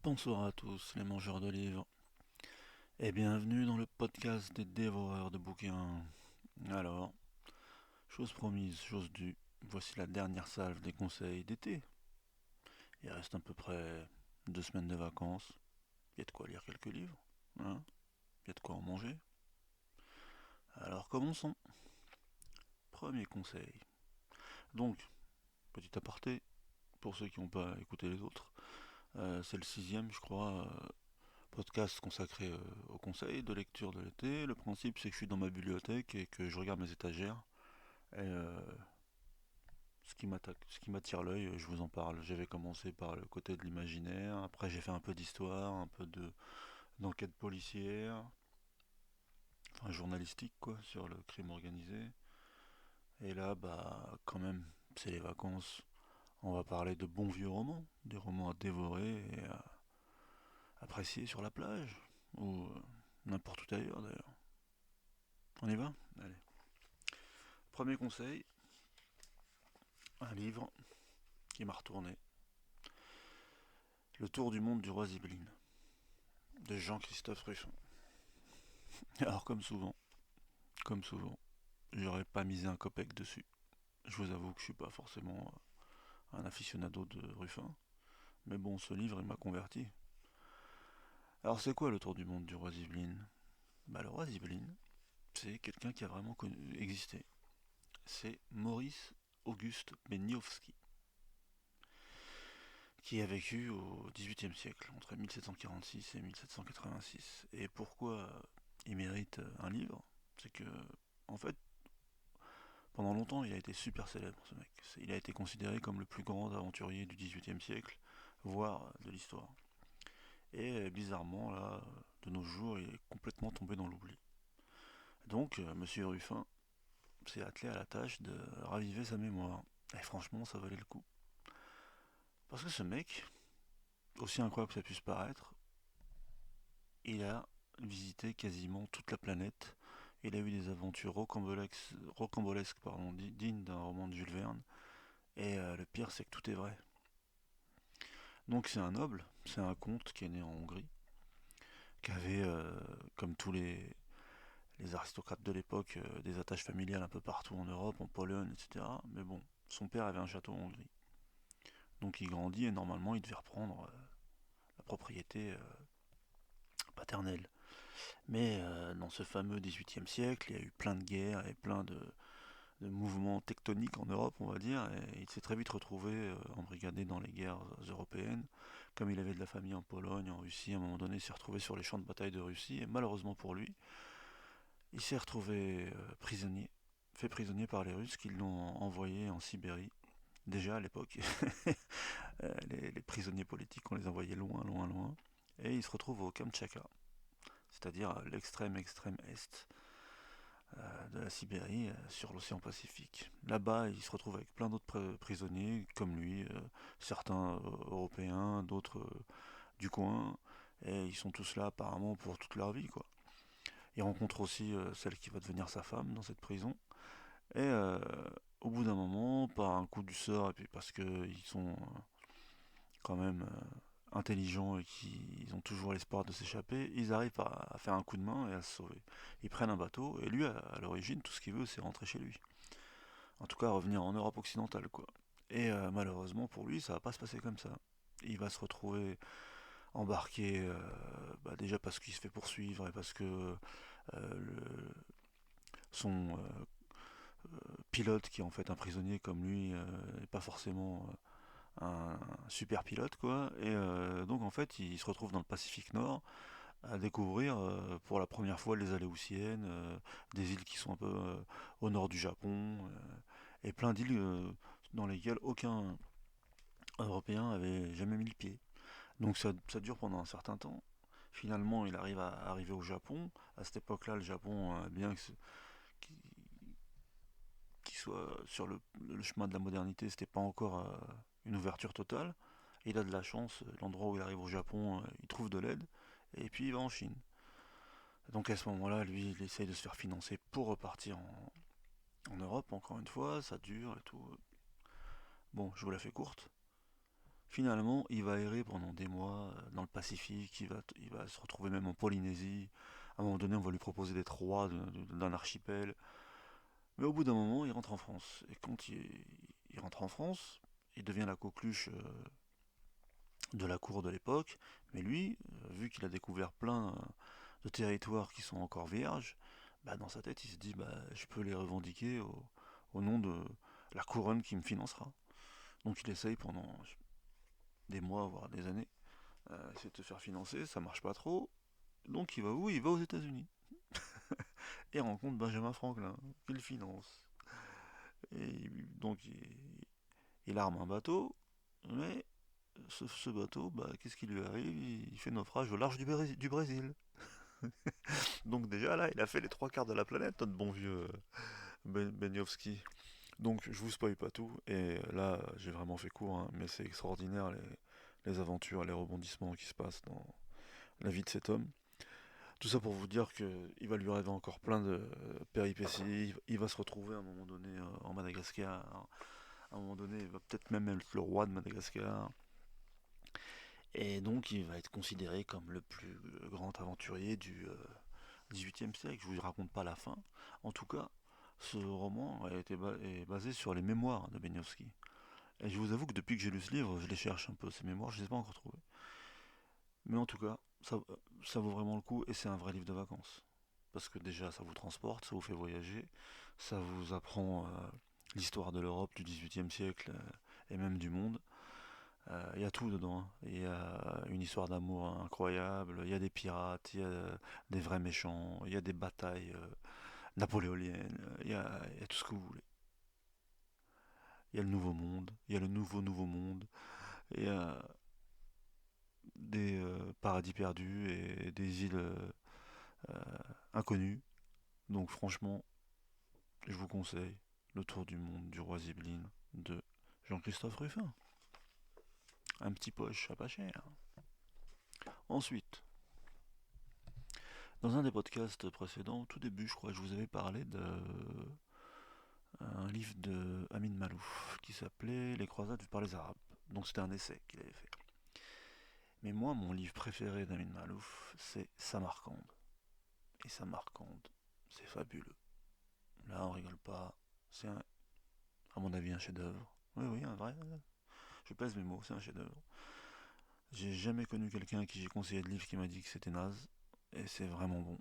Bonsoir à tous les mangeurs de livres et bienvenue dans le podcast des dévoreurs de bouquins. Alors, chose promise, chose due, voici la dernière salve des conseils d'été. Il reste à peu près 2 semaines de vacances. Il y a de quoi lire quelques livres, hein. Il y a de quoi en manger. Alors commençons. Premier conseil. Donc, petit aparté, pour ceux qui n'ont pas écouté les autres, c'est le sixième, je crois, podcast consacré au conseil de lecture de l'été. Le principe, c'est que je suis dans ma bibliothèque et que je regarde mes étagères. Et ce qui m'attire l'œil, je vous en parle. J'avais commencé par le côté de l'imaginaire, après j'ai fait un peu d'histoire, un peu d'enquête policière, enfin journalistique quoi, sur le crime organisé. Et là, bah quand même, c'est les vacances. On va parler de bons vieux romans, des romans à dévorer et à apprécier sur la plage, ou n'importe où ailleurs d'ailleurs. On y va? Allez. Premier conseil, un livre qui m'a retourné. Le tour du monde du roi Zibeline, de Jean-Christophe Ruffin. Alors comme souvent, j'aurais pas misé un copec dessus. Je vous avoue que je suis pas forcément un aficionado de Ruffin, mais bon, ce livre il m'a converti. Alors c'est quoi le tour du monde du roi Zibeline? Bah le roi Zibeline, c'est quelqu'un qui a vraiment existé. C'est Maurice Auguste Beniowski, qui a vécu au XVIIIe siècle, entre 1746 et 1786. Et pourquoi il mérite un livre? C'est que, en fait, pendant longtemps, il a été super célèbre, ce mec. Il a été considéré comme le plus grand aventurier du XVIIIe siècle, voire de l'histoire. Et bizarrement, là, de nos jours, il est complètement tombé dans l'oubli. Donc, Monsieur Ruffin s'est attelé à la tâche de raviver sa mémoire. Et franchement, ça valait le coup. Parce que ce mec, aussi incroyable que ça puisse paraître, il a visité quasiment toute la planète. Il a eu des aventures rocambolesques dignes d'un roman de Jules Verne. Et le pire, c'est que tout est vrai. Donc c'est un noble, c'est un comte qui est né en Hongrie, qui avait, comme tous les aristocrates de l'époque, des attaches familiales un peu partout en Europe, en Pologne, etc. Mais bon, son père avait un château en Hongrie. Donc il grandit et normalement il devait reprendre la propriété paternelle. Mais dans ce fameux XVIIIe siècle, il y a eu plein de guerres et plein de mouvements tectoniques en Europe, on va dire, et il s'est très vite retrouvé embrigadé dans les guerres européennes. Comme il avait de la famille en Pologne, en Russie, à un moment donné, il s'est retrouvé sur les champs de bataille de Russie, et malheureusement pour lui, il s'est retrouvé prisonnier, fait prisonnier par les Russes qui l'ont envoyé en Sibérie. Déjà à l'époque, les prisonniers politiques, on les envoyait loin, loin, loin, et il se retrouve au Kamtchatka, c'est-à-dire à l'extrême extrême est de la Sibérie sur l'océan Pacifique. Là-bas, il se retrouve avec plein d'autres prisonniers comme lui, certains européens, d'autres du coin, et ils sont tous là apparemment pour toute leur vie, quoi. Il rencontre aussi celle qui va devenir sa femme dans cette prison, et au bout d'un moment, par un coup du sort, et puis parce qu'ils sont quand même intelligents et qu'ils ont toujours l'espoir de s'échapper, ils arrivent à faire un coup de main et à se sauver. Ils prennent un bateau, et lui, à l'origine, tout ce qu'il veut, c'est rentrer chez lui. En tout cas, revenir en Europe occidentale, quoi. Et malheureusement pour lui, ça va pas se passer comme ça. Il va se retrouver embarqué, déjà parce qu'il se fait poursuivre et parce que son pilote, qui est en fait un prisonnier comme lui, n'est pas forcément un super pilote, quoi. Et donc en fait, il se retrouve dans le Pacifique Nord à découvrir pour la première fois les Aléoutiennes, des îles qui sont un peu au nord du Japon, et plein d'îles dans lesquelles aucun Européen avait jamais mis le pied. Donc ça dure pendant un certain temps. Finalement, il arrive à arriver au Japon. À cette époque-là, le Japon, bien qu'il soit sur le chemin de la modernité, c'était pas encore une ouverture totale. Il a de la chance, l'endroit où il arrive au Japon, il trouve de l'aide, et puis il va en Chine. Donc à ce moment-là, lui, il essaye de se faire financer pour repartir en Europe, encore une fois, ça dure et tout. Bon, je vous la fais courte. Finalement, il va errer pendant des mois dans le Pacifique, il va se retrouver même en Polynésie. À un moment donné, on va lui proposer d'être roi d'un archipel. Mais au bout d'un moment, il rentre en France. Et quand il rentre en France, il devient la coqueluche de la cour de l'époque. Mais lui, vu qu'il a découvert plein de territoires qui sont encore vierges, bah, dans sa tête, il se dit bah, je peux les revendiquer au nom de la couronne qui me financera. Donc il essaye pendant des mois, voire des années, essayer de se faire financer, ça marche pas trop. Donc il va où? Il va aux États-Unis. Et rencontre Benjamin Franklin, qui le finance. Et donc il arme un bateau, mais ce bateau, bah, qu'est-ce qui lui arrive? Il fait naufrage au large du Brésil. Donc déjà là, il a fait les trois quarts de la planète, notre bon vieux Beniowski. Donc je vous spoil pas tout, et là j'ai vraiment fait court, hein, mais c'est extraordinaire les aventures, les rebondissements qui se passent dans la vie de cet homme. Tout ça pour vous dire qu'il va lui arriver encore plein de péripéties, il va se retrouver à un moment donné en Madagascar, à un moment donné il va peut-être même être le roi de Madagascar, et donc il va être considéré comme le plus grand aventurier du XVIIIe siècle. Je vous raconte pas la fin. En tout cas, ce roman est basé sur les mémoires de Beniowski. Et je vous avoue que depuis que j'ai lu ce livre, je les cherche un peu, ces mémoires, je ne les ai pas encore trouvées. Mais en tout cas, ça vaut vraiment le coup et c'est un vrai livre de vacances. Parce que déjà, ça vous transporte, ça vous fait voyager, ça vous apprend l'histoire de l'Europe du XVIIIe siècle et même du monde. Il y a tout dedans, hein. Il y a une histoire d'amour incroyable, il y a des pirates, il y a des vrais méchants, il y a des batailles napoléoniennes, il y a tout ce que vous voulez. Il y a le nouveau monde, il y a le nouveau monde, il y a des paradis perdus et des îles inconnues. Donc franchement, je vous conseille Le Tour du monde du roi Zibeline de Jean-Christophe Ruffin. Un petit poche à pas cher. Ensuite, dans un des podcasts précédents, au tout début, je crois, je vous avais parlé d'un livre de Amin Malouf qui s'appelait Les croisades par les Arabes. Donc c'était un essai qu'il avait fait. Mais moi, mon livre préféré d'Amin Malouf, c'est Samarcande. Et Samarcande, c'est fabuleux. Là, on rigole pas. C'est, à mon avis, un chef-d'œuvre. Oui, oui, un vrai. Je pèse mes mots, c'est un chef-d'œuvre. J'ai jamais connu quelqu'un à qui j'ai conseillé de livre qui m'a dit que c'était naze. Et c'est vraiment bon.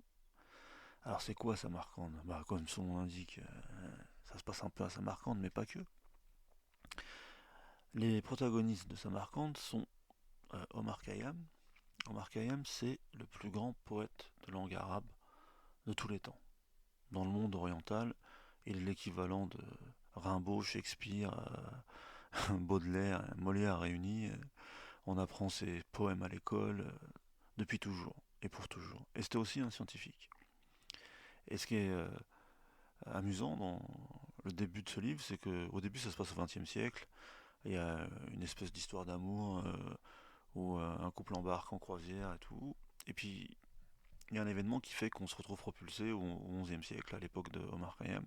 Alors, c'est quoi Samarcande? Bah, comme son nom l'indique, ça se passe un peu à Samarcande, mais pas que. Les protagonistes de Samarcande sont Omar Khayyam. Omar Khayyam, c'est le plus grand poète de langue arabe de tous les temps. Dans le monde oriental, il est l'équivalent de Rimbaud, Shakespeare, Baudelaire, Molière réunis. On apprend ses poèmes à l'école depuis toujours et pour toujours. Et c'était aussi un scientifique. Et ce qui est amusant dans le début de ce livre, c'est qu'au début ça se passe au XXe siècle. Il y a une espèce d'histoire d'amour où un couple embarque en croisière et tout. Et puis il y a un événement qui fait qu'on se retrouve propulsé au XIe siècle, à l'époque de Omar Khayyam,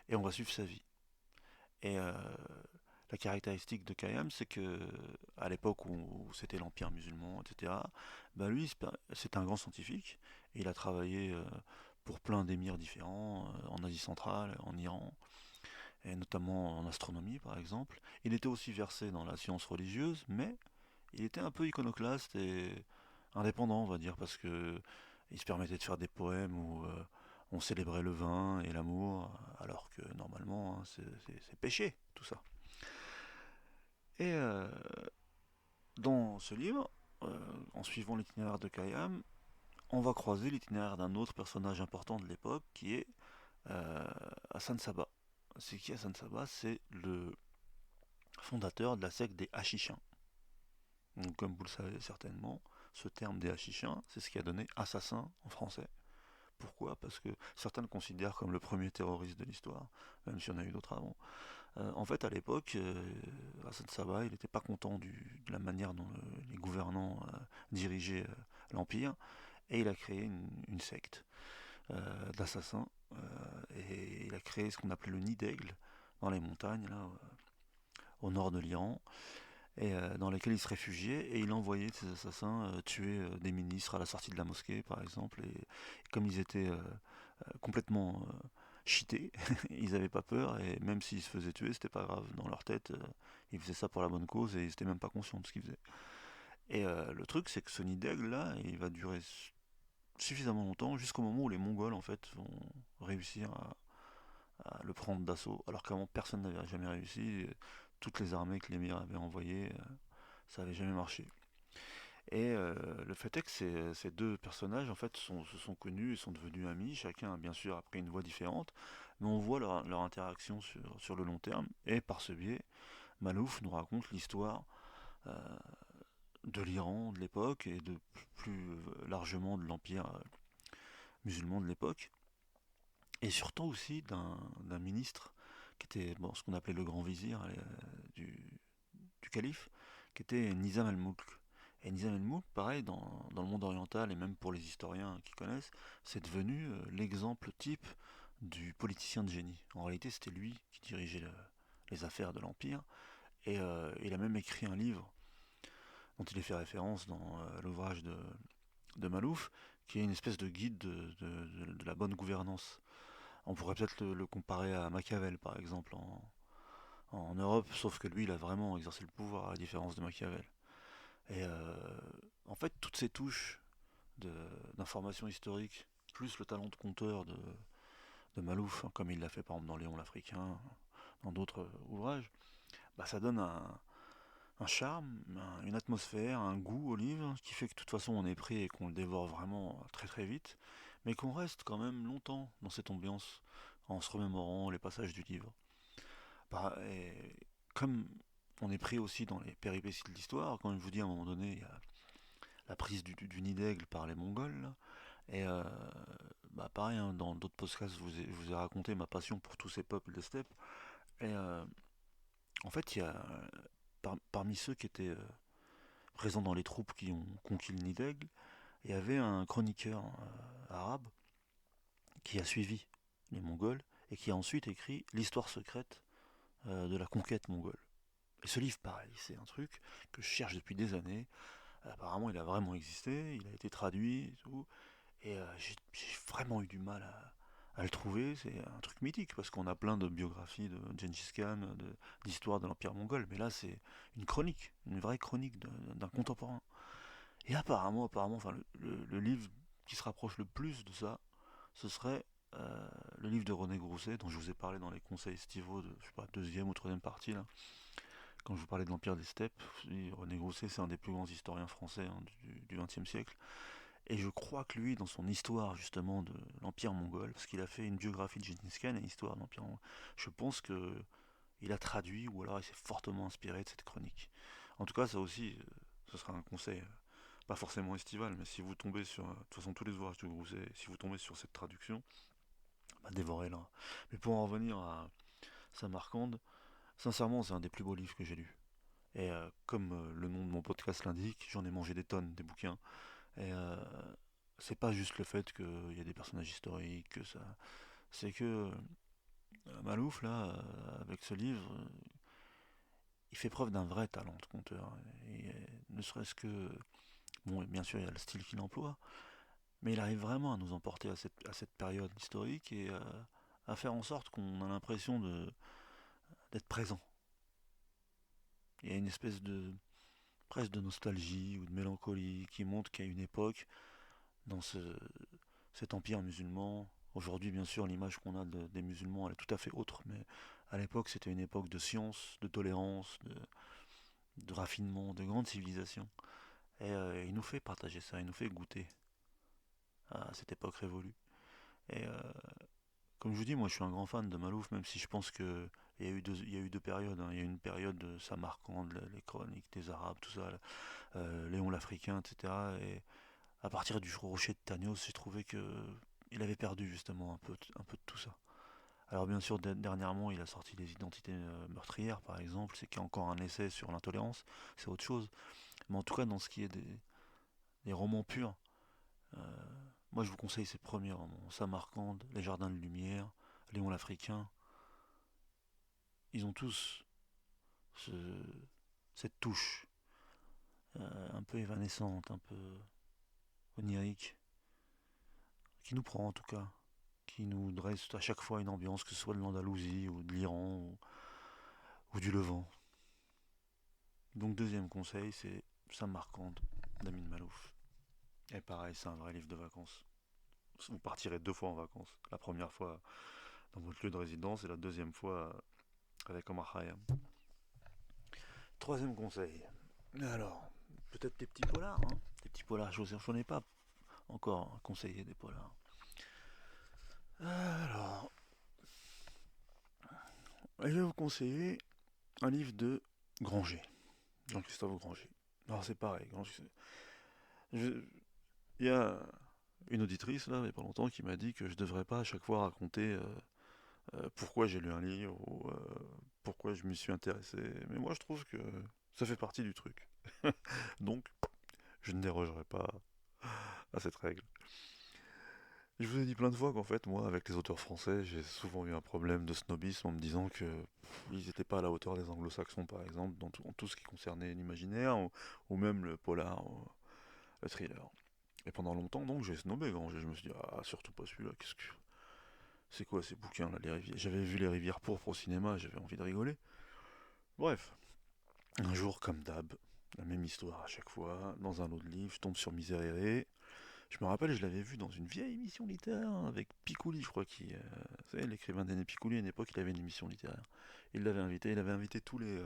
et on va suivre sa vie. Et la caractéristique de Khayyam, c'est que à l'époque où c'était l'Empire musulman, etc., bah lui, c'est un grand scientifique, et il a travaillé pour plein d'émirs différents, en Asie centrale, en Iran, et notamment en astronomie par exemple. Il était aussi versé dans la science religieuse, mais il était un peu iconoclaste et indépendant, on va dire, parce que il se permettait de faire des poèmes où on célébrait le vin et l'amour, alors que normalement hein, c'est péché, tout ça. Et dans ce livre, en suivant l'itinéraire de Khayyam, on va croiser l'itinéraire d'un autre personnage important de l'époque qui est euh, Hassan Saba. C'est qui Hassan Saba? C'est le fondateur de la secte des Hachichins. Donc, comme vous le savez certainement, ce terme des Hachichins, c'est ce qui a donné assassin en français. Pourquoi? Parce que certains le considèrent comme le premier terroriste de l'histoire, même s'il y en a eu d'autres avant. En fait, à l'époque, Hassan Saba, il n'était pas content de la manière dont les gouvernants dirigeaient l'Empire, et il a créé une secte d'assassins, et il a créé ce qu'on appelait le nid d'aigle dans les montagnes, là, au nord de l'Iran. et dans lesquels il se réfugiait, et il envoyait ses assassins tuer des ministres à la sortie de la mosquée, par exemple. Et comme ils étaient complètement cheatés, ils n'avaient pas peur, et même s'ils se faisaient tuer, c'était pas grave. Dans leur tête, ils faisaient ça pour la bonne cause, et ils étaient même pas conscients de ce qu'ils faisaient. Et le truc, c'est que ce nid d'aigle là, il va durer suffisamment longtemps jusqu'au moment où les Mongols en fait vont réussir à le prendre d'assaut, alors qu'avant personne n'avait jamais réussi. Toutes les armées que l'émir avait envoyées, ça n'avait jamais marché. Et le fait est que ces deux personnages en fait se sont connus et sont devenus amis. Chacun bien sûr a pris une voie différente, mais on voit leur interaction sur le long terme. Et par ce biais, Malouf nous raconte l'histoire euh, de l'Iran de l'époque et de plus largement de l'empire musulman de l'époque. Et surtout aussi d'un ministre qui était bon, ce qu'on appelait le grand vizir du calife, qui était Nizam al-Mulk. Et Nizam al-Mulk, pareil, dans le monde oriental et même pour les historiens qui connaissent, c'est devenu l'exemple type du politicien de génie. En réalité, c'était lui qui dirigeait les affaires de l'Empire. Et il a même écrit un livre dont il est fait référence dans l'ouvrage de Malouf, qui est une espèce de guide de la bonne gouvernance. On pourrait peut-être le comparer à Machiavel, par exemple, en Europe, sauf que lui, il a vraiment exercé le pouvoir, à la différence de Machiavel. Et en fait, toutes ces touches d'informations historiques, plus le talent de conteur de Malouf, hein, comme il l'a fait par exemple dans Léon l'Africain, dans d'autres ouvrages, bah, ça donne un charme, une atmosphère, un goût au livre, qui fait que de toute façon on est pris et qu'on le dévore vraiment très très vite, mais qu'on reste quand même longtemps dans cette ambiance en se remémorant les passages du livre. Bah, et comme on est pris aussi dans les péripéties de l'histoire, quand je vous dis à un moment donné, il y a la prise du nid d'aigle par les Mongols, là, et bah pareil, hein, dans d'autres podcasts, je vous ai raconté ma passion pour tous ces peuples de steppe, et en fait, il y a parmi ceux qui étaient présents dans les troupes qui ont conquis le nid d'aigle, il y avait un chroniqueur arabe qui a suivi les Mongols et qui a ensuite écrit l'histoire secrète de la conquête mongole. Et ce livre, pareil, c'est un truc que je cherche depuis des années. Apparemment, il a vraiment existé, il a été traduit et tout. Et j'ai vraiment eu du mal à le trouver. C'est un truc mythique parce qu'on a plein de biographies de Gengis Khan, d'histoire de l'Empire mongol. Mais là, c'est une chronique, une vraie chronique d'un contemporain. Et apparemment, enfin, le livre qui se rapproche le plus de ça, ce serait le livre de René Grousset, dont je vous ai parlé dans les conseils estivaux de, je sais pas, deuxième ou troisième partie, là, quand je vous parlais de l'Empire des Steppes. René Grousset, c'est un des plus grands historiens français, hein, du XXe siècle. Et je crois que lui, dans son histoire justement de l'Empire mongol, parce qu'il a fait une biographie de Gengis Khan et une histoire de l'Empire mongol, je pense que il a traduit ou alors il s'est fortement inspiré de cette chronique. En tout cas, ça aussi, ce sera un conseil, pas forcément estival, mais si vous tombez sur, de toute façon tous les ouvrages de Grousset, si vous tombez sur cette traduction, bah, dévorez-la. Mais pour en revenir à Samarcande, sincèrement, c'est un des plus beaux livres que j'ai lus. Et comme le nom de mon podcast l'indique, j'en ai mangé des tonnes, des bouquins. Et c'est pas juste le fait qu'il y a des personnages historiques, que ça. C'est que Malouf, là, avec ce livre, il fait preuve d'un vrai talent de conteur. Et, ne serait-ce que. Bon, bien sûr, il y a le style qu'il emploie, mais il arrive vraiment à nous emporter à cette période historique et à faire en sorte qu'on a l'impression d'être présent. Il y a une espèce de presque de nostalgie ou de mélancolie qui montre qu'à une époque, dans cet empire musulman, aujourd'hui bien sûr l'image qu'on a des musulmans elle est tout à fait autre, mais à l'époque c'était une époque de science, de tolérance, de raffinement, de grande civilisation. Et il nous fait partager ça, il nous fait goûter à cette époque révolue. Et comme je vous dis, moi je suis un grand fan de Malouf, même si je pense que il y a eu deux périodes, hein. Il y a eu une période de Samarcande, les chroniques des Arabes, tout ça, Léon l'Africain, etc. Et à partir du rocher de Tagnos, j'ai trouvé que il avait perdu justement un peu de tout ça. Alors bien sûr, dernièrement, il a sorti les identités meurtrières, par exemple, c'est qu'il y a encore un essai sur l'intolérance, c'est autre chose. Mais en tout cas, dans ce qui est des romans purs, euh, moi je vous conseille ses premiers romans, Samarcande, Les Jardins de Lumière, Léon l'Africain. Ils ont tous ce, cette touche un peu évanescente, un peu onirique, qui nous prend en tout cas, qui nous dresse à chaque fois une ambiance, que ce soit de l'Andalousie ou de l'Iran ou du Levant. Donc deuxième conseil, c'est Samarcande d'Amin Malouf. Et pareil, c'est un vrai livre de vacances. Vous partirez 2 fois en vacances. La première fois dans votre lieu de résidence et la deuxième fois avec Omar Khayyam. Troisième conseil. Alors, peut-être des petits polars, hein. Des petits polars, je n'en ai pas encore conseillé des polars. Alors, je vais vous conseiller un livre de Granger, Jean-Christophe Granger. Alors c'est pareil, je- il y a une auditrice là, il n'y a pas longtemps, qui m'a dit que je devrais pas à chaque fois raconter pourquoi j'ai lu un livre ou pourquoi je m'y suis intéressé. Mais moi je trouve que ça fait partie du truc. Donc je ne dérogerai pas à cette règle. Je vous ai dit plein de fois qu'en fait, moi, avec les auteurs français, j'ai souvent eu un problème de snobisme en me disant que ils n'étaient pas à la hauteur des anglo-saxons, par exemple, en tout ce qui concernait l'imaginaire, ou même le polar, ou le thriller. Et pendant longtemps, donc, j'ai snobé Granger. Je me suis dit, ah, surtout pas celui-là, c'est quoi ces bouquins là, les rivières. J'avais vu Les Rivières pourpres au cinéma, j'avais envie de rigoler. Bref, un jour, comme d'hab, la même histoire à chaque fois, dans un autre livre, je tombe sur Miserere. Je me rappelle, je l'avais vu dans une vieille émission littéraire avec Picouli, je crois, vous savez, l'écrivain Denis Picouli, à une époque, il avait une émission littéraire. Il avait invité tous les,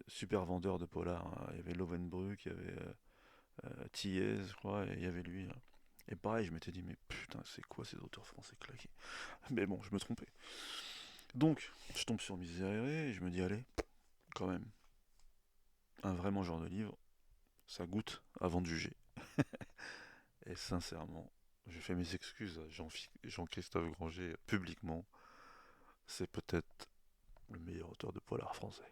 super vendeurs de polar, hein. Il y avait Lovenbruck, il y avait Thiers, je crois, et il y avait lui, hein. Et pareil, je m'étais dit, mais putain, c'est quoi ces auteurs français claqués? Mais bon, je me trompais. Donc, je tombe sur Miserere et je me dis, allez, quand même, un vraiment genre de livre, ça goûte avant de juger. Et sincèrement, je fais mes excuses à Jean-Christophe Granger publiquement. C'est peut-être le meilleur auteur de polar français.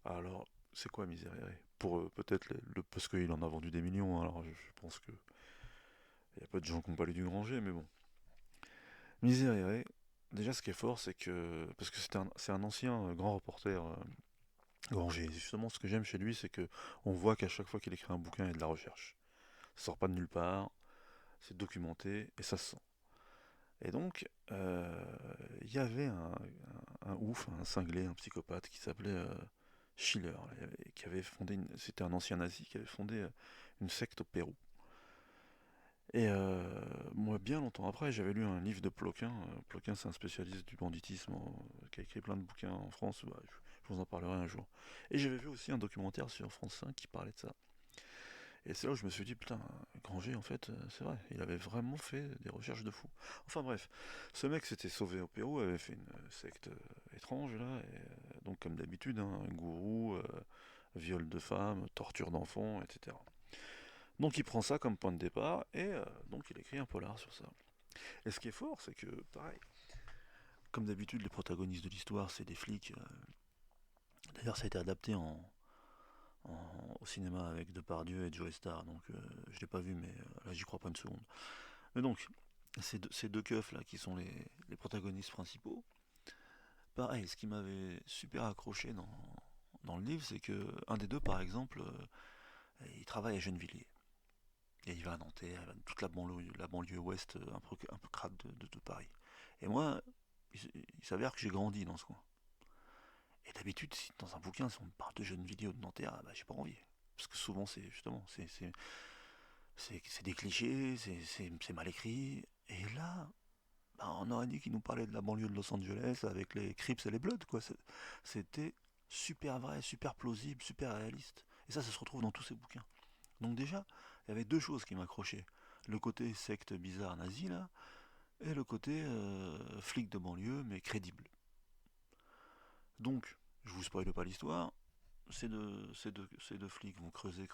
Alors, c'est quoi Miserere? Pour peut-être parce qu'il en a vendu des millions, hein. Alors je pense que il y a peu de gens qui n'ont pas lu du Granger, mais bon. Miserere, déjà ce qui est fort, c'est que parce que c'est un ancien grand reporter Granger. Justement, ce que j'aime chez lui, c'est que on voit qu'à chaque fois qu'il écrit un bouquin, il y a de la recherche. Ça sort pas de nulle part, c'est documenté et ça se sent. Et donc, il y avait un ouf, un cinglé, un psychopathe qui s'appelait Schiller, là, qui avait fondé, c'était un ancien nazi qui avait fondé une secte au Pérou. Et moi, bien longtemps après, j'avais lu un livre de Ploquin. Ploquin, c'est un spécialiste du banditisme qui a écrit plein de bouquins en France. Bah, je vous en parlerai un jour. Et j'avais vu aussi un documentaire sur France 5 qui parlait de ça. Et c'est là où je me suis dit, putain, Granger, en fait, c'est vrai, il avait vraiment fait des recherches de fou. Enfin bref, ce mec s'était sauvé au Pérou, avait fait une secte étrange, là, et, donc comme d'habitude, hein, un gourou, viol de femmes, torture d'enfants, etc. Donc il prend ça comme point de départ, et donc il écrit un polar sur ça. Et ce qui est fort, c'est que, pareil, comme d'habitude, les protagonistes de l'histoire, c'est des flics. D'ailleurs, ça a été adapté au cinéma avec Depardieu et Joe Star, donc je l'ai pas vu, mais là j'y crois pas une seconde. Mais donc, ces deux keufs là qui sont les protagonistes principaux, pareil, ce qui m'avait super accroché dans le livre, c'est que un des deux, par exemple, il travaille à Gennevilliers. Et il va à Nanterre, il va dans toute la banlieue ouest un peu crade de Paris. Et moi, il s'avère que j'ai grandi dans ce coin. Et d'habitude, si dans un bouquin, si on me parle de Gennevilliers ou de Nanterre, bah, j'ai pas envie. Parce que souvent, c'est justement, c'est des clichés, c'est mal écrit. Et là, bah, on aurait dit qu'il nous parlait de la banlieue de Los Angeles avec les Crips et les Bloods, quoi. C'était super vrai, super plausible, super réaliste. Et ça se retrouve dans tous ces bouquins. Donc déjà, il y avait deux choses qui m'accrochaient. Le côté secte bizarre nazi, là, et le côté flic de banlieue, mais crédible. Donc, je vous spoile pas l'histoire, ces deux flics vont creuser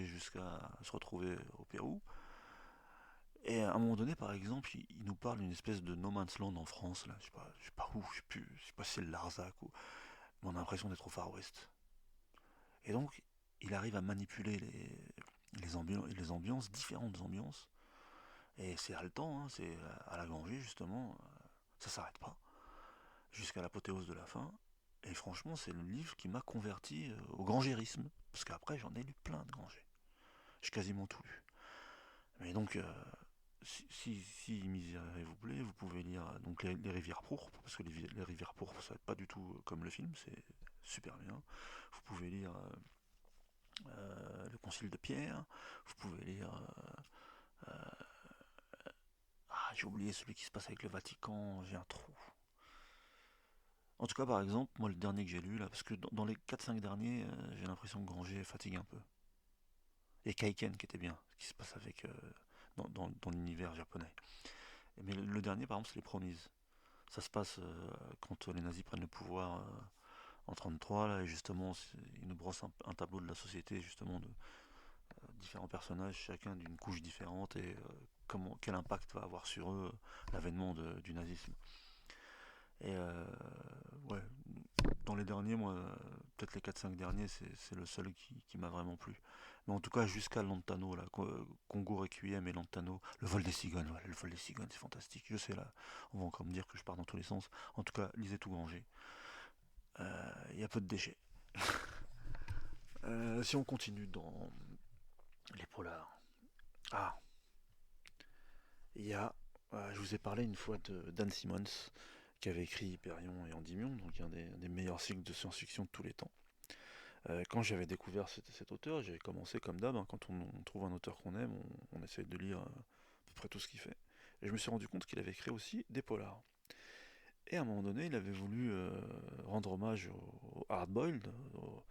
jusqu'à se retrouver au Pérou. Et à un moment donné, par exemple, il nous parle d'une espèce de no man's land en France, là, je sais pas où, je sais pas si c'est le Larzac ou. Mais on a l'impression d'être au Far West. Et donc, il arrive à manipuler les ambiances, différentes ambiances. Et c'est haletant, hein, c'est à la Granger, justement, ça s'arrête pas, jusqu'à l'apothéose de la fin. Et franchement, c'est le livre qui m'a converti au grangérisme. Parce qu'après, j'en ai lu plein de Granger. J'ai quasiment tout lu. Mais donc, si Miséré vous plaît, vous pouvez lire donc les Rivières pourpres, parce que les Rivières pourpres, ça va être pas du tout comme le film, c'est super bien. Vous pouvez lire le Concile de Pierre, vous pouvez lire... ah, j'ai oublié celui qui se passe avec le Vatican, j'ai un trou. En tout cas, par exemple, moi, le dernier que j'ai lu, là, parce que dans les 4-5 derniers, j'ai l'impression que Granger fatigue un peu. Et Kaiken, qui était bien, ce qui se passe avec... dans l'univers japonais. Mais le dernier, par exemple, c'est Les Promises. Ça se passe quand les nazis prennent le pouvoir en 1933, là, et justement, ils nous brossent un tableau de la société, justement, de différents personnages, chacun d'une couche différente, et quel impact va avoir sur eux l'avènement du nazisme. Et ouais, dans les derniers, moi, peut-être les 4-5 derniers, c'est le seul qui m'a vraiment plu. Mais en tout cas, jusqu'à Lantano, là, Congo Requiem et Lantano, le vol des cigognes, voilà, le vol des cigognes, c'est fantastique. Je sais, là, on va encore me dire que je pars dans tous les sens. En tout cas, lisez tout Granger. Il y a peu de déchets. Si on continue dans les polars. Ah, il y a. Je vous ai parlé une fois de Dan Simmons, qui avait écrit Hyperion et Endymion, donc un des meilleurs cycles de science-fiction de tous les temps. Quand j'avais découvert cet auteur, j'avais commencé comme d'hab, hein, quand on trouve un auteur qu'on aime, on essaie de lire à peu près tout ce qu'il fait. Et je me suis rendu compte qu'il avait écrit aussi des polars. Et à un moment donné, il avait voulu rendre hommage au hard-boiled, au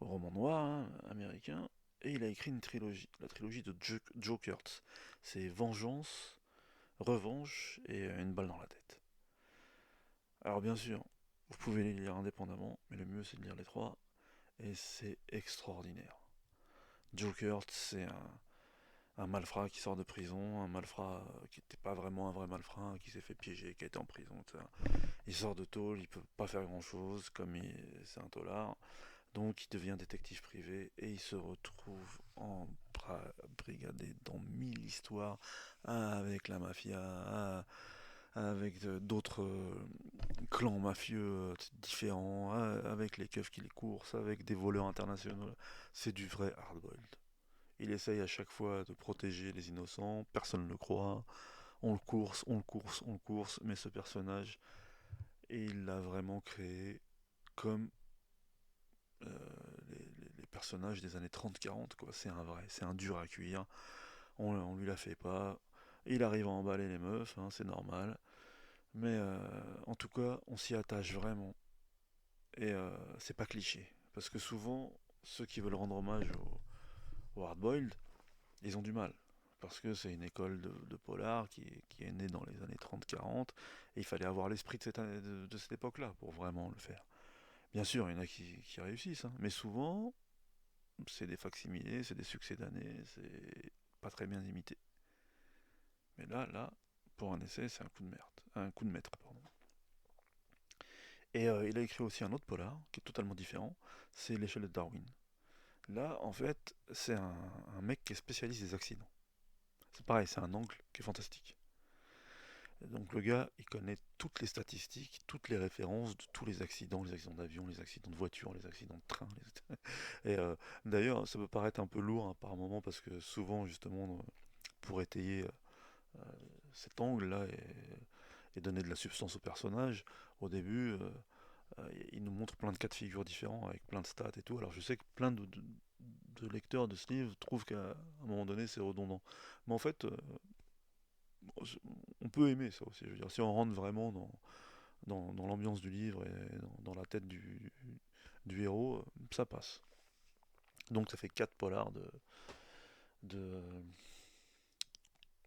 roman noir hein, américain, et il a écrit une trilogie, la trilogie de Joe Kurtz. C'est Vengeance, Revanche et Une balle dans la tête. Alors bien sûr, vous pouvez les lire indépendamment, mais le mieux c'est de lire les trois, et c'est extraordinaire. Joker, c'est un malfrat qui sort de prison, un malfrat qui n'était pas vraiment un vrai malfrat, qui s'est fait piéger, qui a été en prison, etc. Il sort de tôle, il peut pas faire grand chose, c'est un tôlard, donc il devient détective privé et il se retrouve brigadé dans 1000 histoires avec la mafia, avec d'autres clans mafieux différents, avec les keufs qui les coursent, avec des voleurs internationaux. C'est du vrai hardboiled. Il essaye à chaque fois de protéger les innocents, personne ne le croit. On le course, on le course, on le course, mais ce personnage, et il l'a vraiment créé comme les personnages des années 30-40, quoi. C'est un vrai, c'est un dur à cuire. On lui la fait pas. Il arrive à emballer les meufs, hein, c'est normal. Mais en tout cas, on s'y attache vraiment. Et c'est pas cliché. Parce que souvent, ceux qui veulent rendre hommage au hardboiled, ils ont du mal. Parce que c'est une école de polar qui est née dans les années 30-40, et il fallait avoir l'esprit de cette époque-là pour vraiment le faire. Bien sûr, il y en a qui réussissent, hein, mais souvent, c'est des facsimilés, c'est des succès d'année, c'est pas très bien imité. Mais là, pour un essai, c'est un coup de merde, un coup de maître, pardon. Et il a écrit aussi un autre polar, qui est totalement différent, c'est L'échelle de Darwin. Là, en fait, c'est un mec qui est spécialiste des accidents. C'est pareil, c'est un angle qui est fantastique. Donc le gars, il connaît toutes les statistiques, toutes les références de tous les accidents d'avion, les accidents de voiture, les accidents de train. Et d'ailleurs, ça peut paraître un peu lourd hein, par moment parce que souvent, justement, pour étayer cet angle-là et donner de la substance au personnage, au début, il nous montre plein de cas de figure différents avec plein de stats et tout. Alors je sais que plein de lecteurs de ce livre trouvent qu'à un moment donné, c'est redondant. Mais en fait, on peut aimer ça aussi. Je veux dire, si on rentre vraiment dans l'ambiance du livre et dans la tête du héros, ça passe. Donc ça fait 4 polars de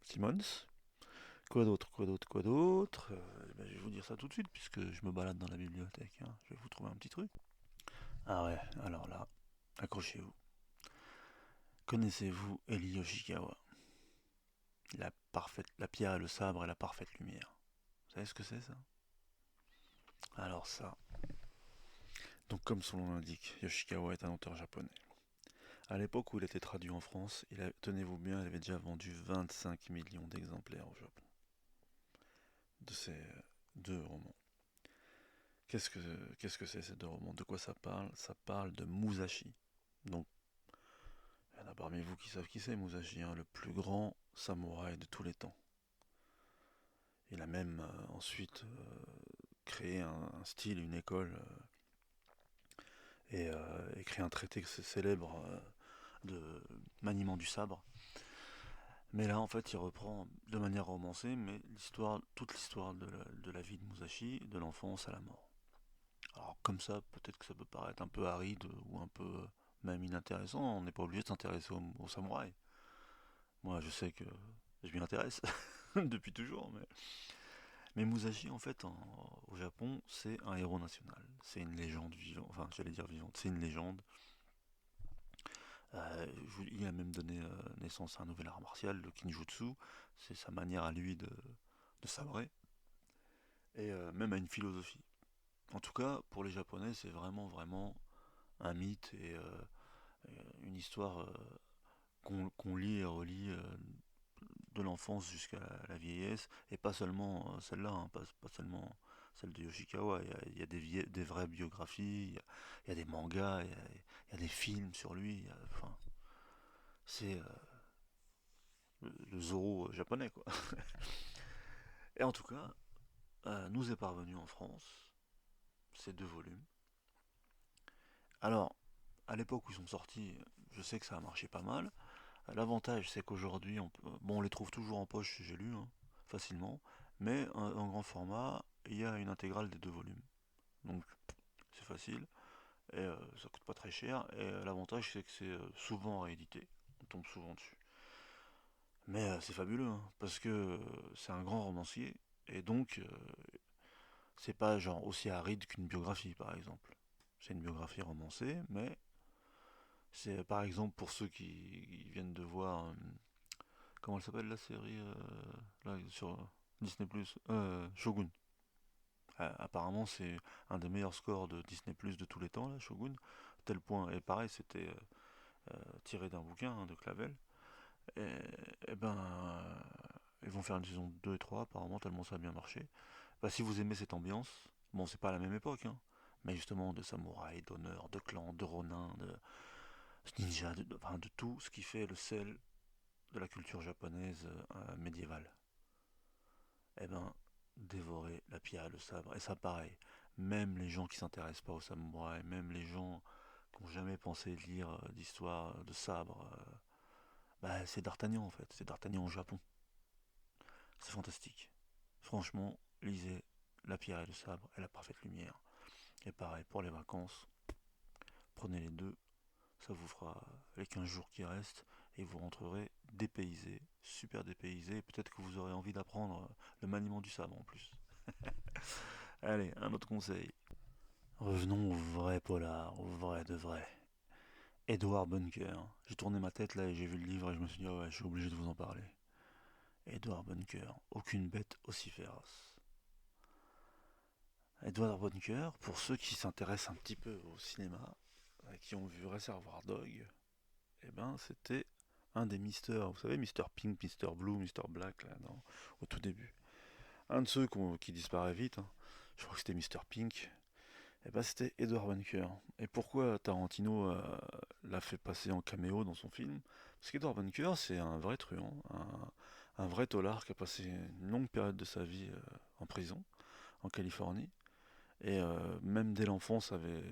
Simmons. Quoi d'autre, quoi d'autre, quoi d'autre ben, je vais vous dire ça tout de suite puisque je me balade dans la bibliothèque. Hein. Je vais vous trouver un petit truc. Ah ouais, alors là, accrochez-vous. Connaissez-vous Eli Yoshikawa? La pierre et le sabre et la parfaite lumière. Vous savez ce que c'est ça? Alors ça. Donc comme son nom l'indique, Yoshikawa est un auteur japonais. À l'époque où il était traduit en France, tenez-vous bien, il avait déjà vendu 25 millions d'exemplaires au Japon de ces deux romans. Qu'est-ce que c'est ces deux romans? De quoi ça parle? Ça parle de Musashi. Donc, il y en a parmi vous qui savent qui c'est Musashi, hein, le plus grand samouraï de tous les temps. Il a même ensuite créé un style, une école, et écrit un traité célèbre de maniement du sabre. Mais là, en fait, il reprend de manière romancée, mais toute l'histoire de la vie de Musashi, de l'enfance à la mort. Alors, comme ça, peut-être que ça peut paraître un peu aride ou un peu même inintéressant. On n'est pas obligé de s'intéresser au samouraï. Moi, je sais que je m'y intéresse depuis toujours, mais Musashi, en fait, au Japon, c'est un héros national. C'est une légende vivante. Enfin, j'allais dire vivante. C'est une légende. Il a même donné naissance à un nouvel art martial, le Kinjutsu. C'est sa manière à lui de sabrer. Et même à une philosophie. En tout cas, pour les Japonais, c'est vraiment, vraiment un mythe et une histoire qu'on lit et relit de l'enfance jusqu'à la vieillesse, et pas seulement celle-là, hein, pas seulement celle de Yoshikawa. Il y a des vraies biographies, il y a des mangas, il y a des films sur lui. Enfin, c'est le Zorro japonais, quoi. Et en tout cas, nous est parvenu en France ces deux volumes. Alors, à l'époque où ils sont sortis, je sais que ça a marché pas mal. L'avantage, c'est qu'aujourd'hui, bon, on les trouve toujours en poche, j'ai lu, hein, facilement, mais en grand format, il y a une intégrale des deux volumes. Donc, c'est facile, et ça coûte pas très cher, et l'avantage, c'est que c'est souvent réédité, on tombe souvent dessus. Mais c'est fabuleux, hein, parce que c'est un grand romancier, et donc, c'est pas genre aussi aride qu'une biographie, par exemple. C'est une biographie romancée, mais c'est par exemple pour ceux qui viennent de voir comment elle s'appelle la série là, sur Disney Plus Shogun. Apparemment, c'est un des meilleurs scores de Disney Plus de tous les temps, là, Shogun. Tel point, et pareil, c'était tiré d'un bouquin hein, de Clavel. Et, et ben, ils vont faire une saison 2 et 3 apparemment, tellement ça a bien marché. Bah, si vous aimez cette ambiance, bon, c'est pas à la même époque, hein, mais justement de samouraï, d'honneur, de clan, de ronin, de ninja, enfin, de tout ce qui fait le sel de la culture japonaise médiévale. Eh ben, dévorer la pierre et le sabre. Et ça, pareil, même les gens qui s'intéressent pas au samouraï, même les gens qui n'ont jamais pensé lire d'histoire de sabre, bah, c'est D'Artagnan en fait, c'est D'Artagnan au Japon. C'est fantastique. Franchement, lisez La pierre et le sabre et la parfaite lumière. Et pareil, pour les vacances, prenez les deux, ça vous fera les 15 jours qui restent et vous rentrerez dépaysé, super dépaysé. Et peut-être que vous aurez envie d'apprendre le maniement du sabre en plus. Allez, un autre conseil. Revenons au vrai polar, au vrai de vrai. Edward Bunker. J'ai tourné ma tête là et j'ai vu le livre et je me suis dit, ah ouais, je suis obligé de vous en parler. Edward Bunker, aucune bête aussi féroce. Edward Bunker, pour ceux qui s'intéressent un petit peu au cinéma, qui ont vu Reservoir Dog, eh ben c'était un des Mister, vous savez, Mister Pink, Mister Blue, Mister Black, là, au tout début. Un de ceux qui disparaît vite, hein. Je crois que c'était Mister Pink. Et ben c'était Edward Bunker. Et pourquoi Tarantino l'a fait passer en caméo dans son film? Parce qu'Edward Bunker, c'est un vrai truand, un vrai taular qui a passé une longue période de sa vie en prison, en Californie. Et même dès l'enfance avait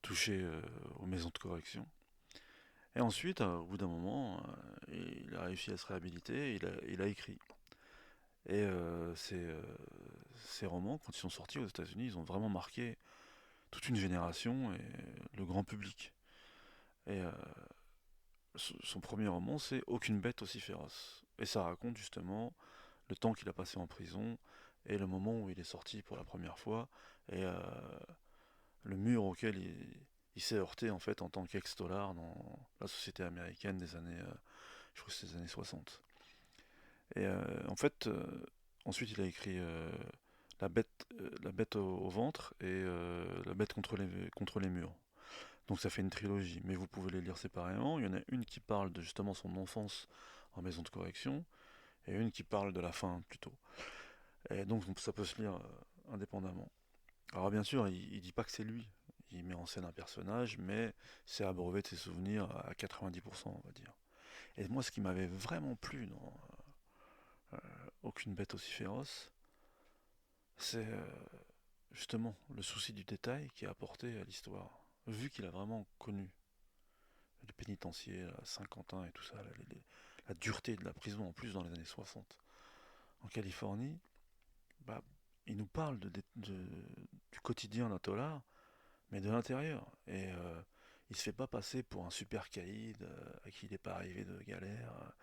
touché aux maisons de correction. Et ensuite, au bout d'un moment, il a réussi à se réhabiliter, et il a écrit. Et ces romans, quand ils sont sortis aux États-Unis, ils ont vraiment marqué toute une génération et le grand public. Et son premier roman, c'est Aucune bête aussi féroce. Et ça raconte justement le temps qu'il a passé en prison et le moment où il est sorti pour la première fois et le mur auquel il s'est heurté en fait en tant qu'ex-dollar dans la société américaine des années, je crois que c'est les années 60. Et en fait, ensuite il a écrit la bête au ventre et La bête contre les murs. Donc ça fait une trilogie, mais vous pouvez les lire séparément. Il y en a une qui parle de justement son enfance en maison de correction, et une qui parle de la fin plutôt. Et donc ça peut se lire indépendamment. Alors bien sûr, il dit pas que c'est lui. Il met en scène un personnage, mais c'est abreuvé de ses souvenirs à 90%, on va dire. Et moi, ce qui m'avait vraiment plu dans Aucune bête aussi féroce, c'est justement le souci du détail qui est apporté à l'histoire. Vu qu'il a vraiment connu le pénitencier, Saint-Quentin et tout ça, la dureté de la prison en plus dans les années 60 en Californie, bah, il nous parle du quotidien d'un tolard, mais de l'intérieur. Et il se fait pas passer pour un super caïd à qui il n'est pas arrivé de galère.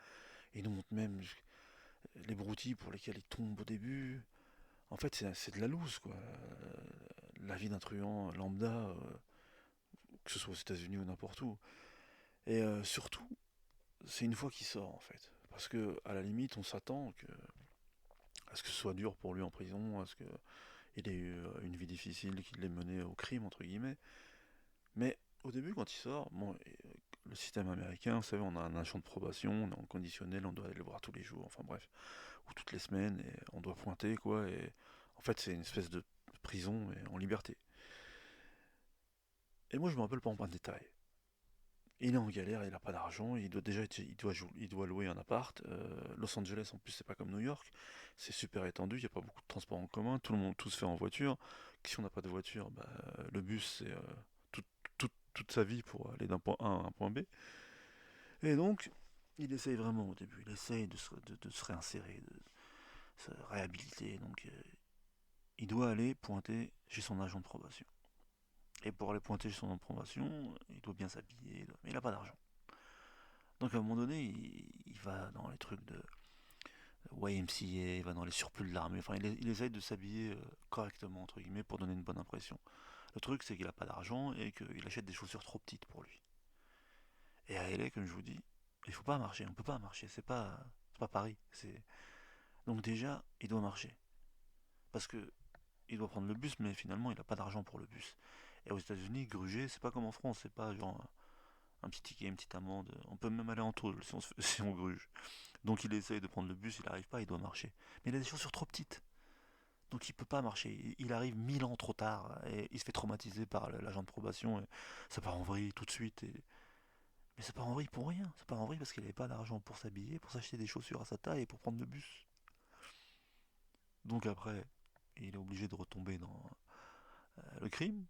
Il nous montre même les broutilles pour lesquels il tombe au début. En fait, c'est de la loose, quoi. La vie d'un truand lambda, que ce soit aux États-Unis ou n'importe où. Et surtout, c'est une fois qu'il sort, en fait. Parce que, à la limite, on s'attend à ce que ce soit dur pour lui en prison, à ce qu'il ait eu une vie difficile, qu'il l'ait mené au crime, entre guillemets. Mais au début, quand il sort, bon, le système américain, vous savez, on a un agent de probation, on est en conditionnel, on doit aller le voir tous les jours, enfin bref, ou toutes les semaines, et on doit pointer, quoi. Et en fait, c'est une espèce de prison, mais en liberté. Et moi, je me rappelle pas en plein de détails. Il est en galère, il a pas d'argent, il doit louer un appart. Los Angeles, en plus, c'est pas comme New York, c'est super étendu, il n'y a pas beaucoup de transports en commun, tout se fait en voiture. Si on n'a pas de voiture, bah, le bus, c'est tout- toute sa vie pour aller d'un point A à un point B. Et donc, il essaye vraiment au début, il essaye de se réinsérer, de se réhabiliter. Donc, il doit aller pointer chez son agent de probation. Et pour aller pointer chez son agent de probation, il doit bien s'habiller, mais il n'a pas d'argent. Donc à un moment donné, il va dans les trucs de YMCA, il va dans les surplus de l'armée, enfin il essaye de s'habiller correctement, entre guillemets, pour donner une bonne impression. Le truc, c'est qu'il n'a pas d'argent et qu'il achète des chaussures trop petites pour lui. Et à LA, comme je vous dis, il faut pas marcher, on peut pas marcher, c'est pas Paris. Donc déjà, il doit marcher. Parce que il doit prendre le bus, mais finalement, il n'a pas d'argent pour le bus. Et aux États-Unis, gruger, c'est pas comme en France, c'est pas genre un petit ticket, une petite amende. On peut même aller en tôle si si on gruge. Donc il essaye de prendre le bus, il n'arrive pas, il doit marcher. Mais il a des chaussures trop petites. Donc il peut pas marcher. Il arrive 1000 ans trop tard et il se fait traumatiser par l'agent de probation. Et ça part en vrille tout de suite. Mais ça part en vrille pour rien. Ça part en vrille parce qu'il n'avait pas d'argent pour s'habiller, pour s'acheter des chaussures à sa taille et pour prendre le bus. Donc après, il est obligé de retomber dans le crime.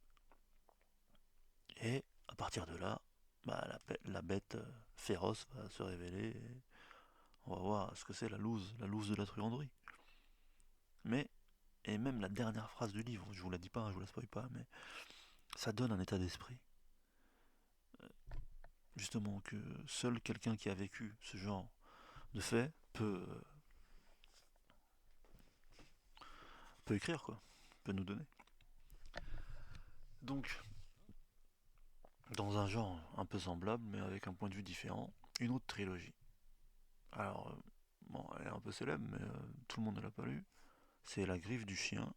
Et à partir de là, bah, la bête féroce va se révéler. Et on va voir ce que c'est la loose de la truanderie. Mais et même la dernière phrase du livre, je vous la dis pas, je vous la spoil pas, mais ça donne un état d'esprit. Justement, que seul quelqu'un qui a vécu ce genre de fait peut écrire, quoi, peut nous donner. Donc, dans un genre un peu semblable, mais avec un point de vue différent, une autre trilogie. Alors, bon, elle est un peu célèbre, mais tout le monde ne l'a pas lu. C'est La Griffe du Chien,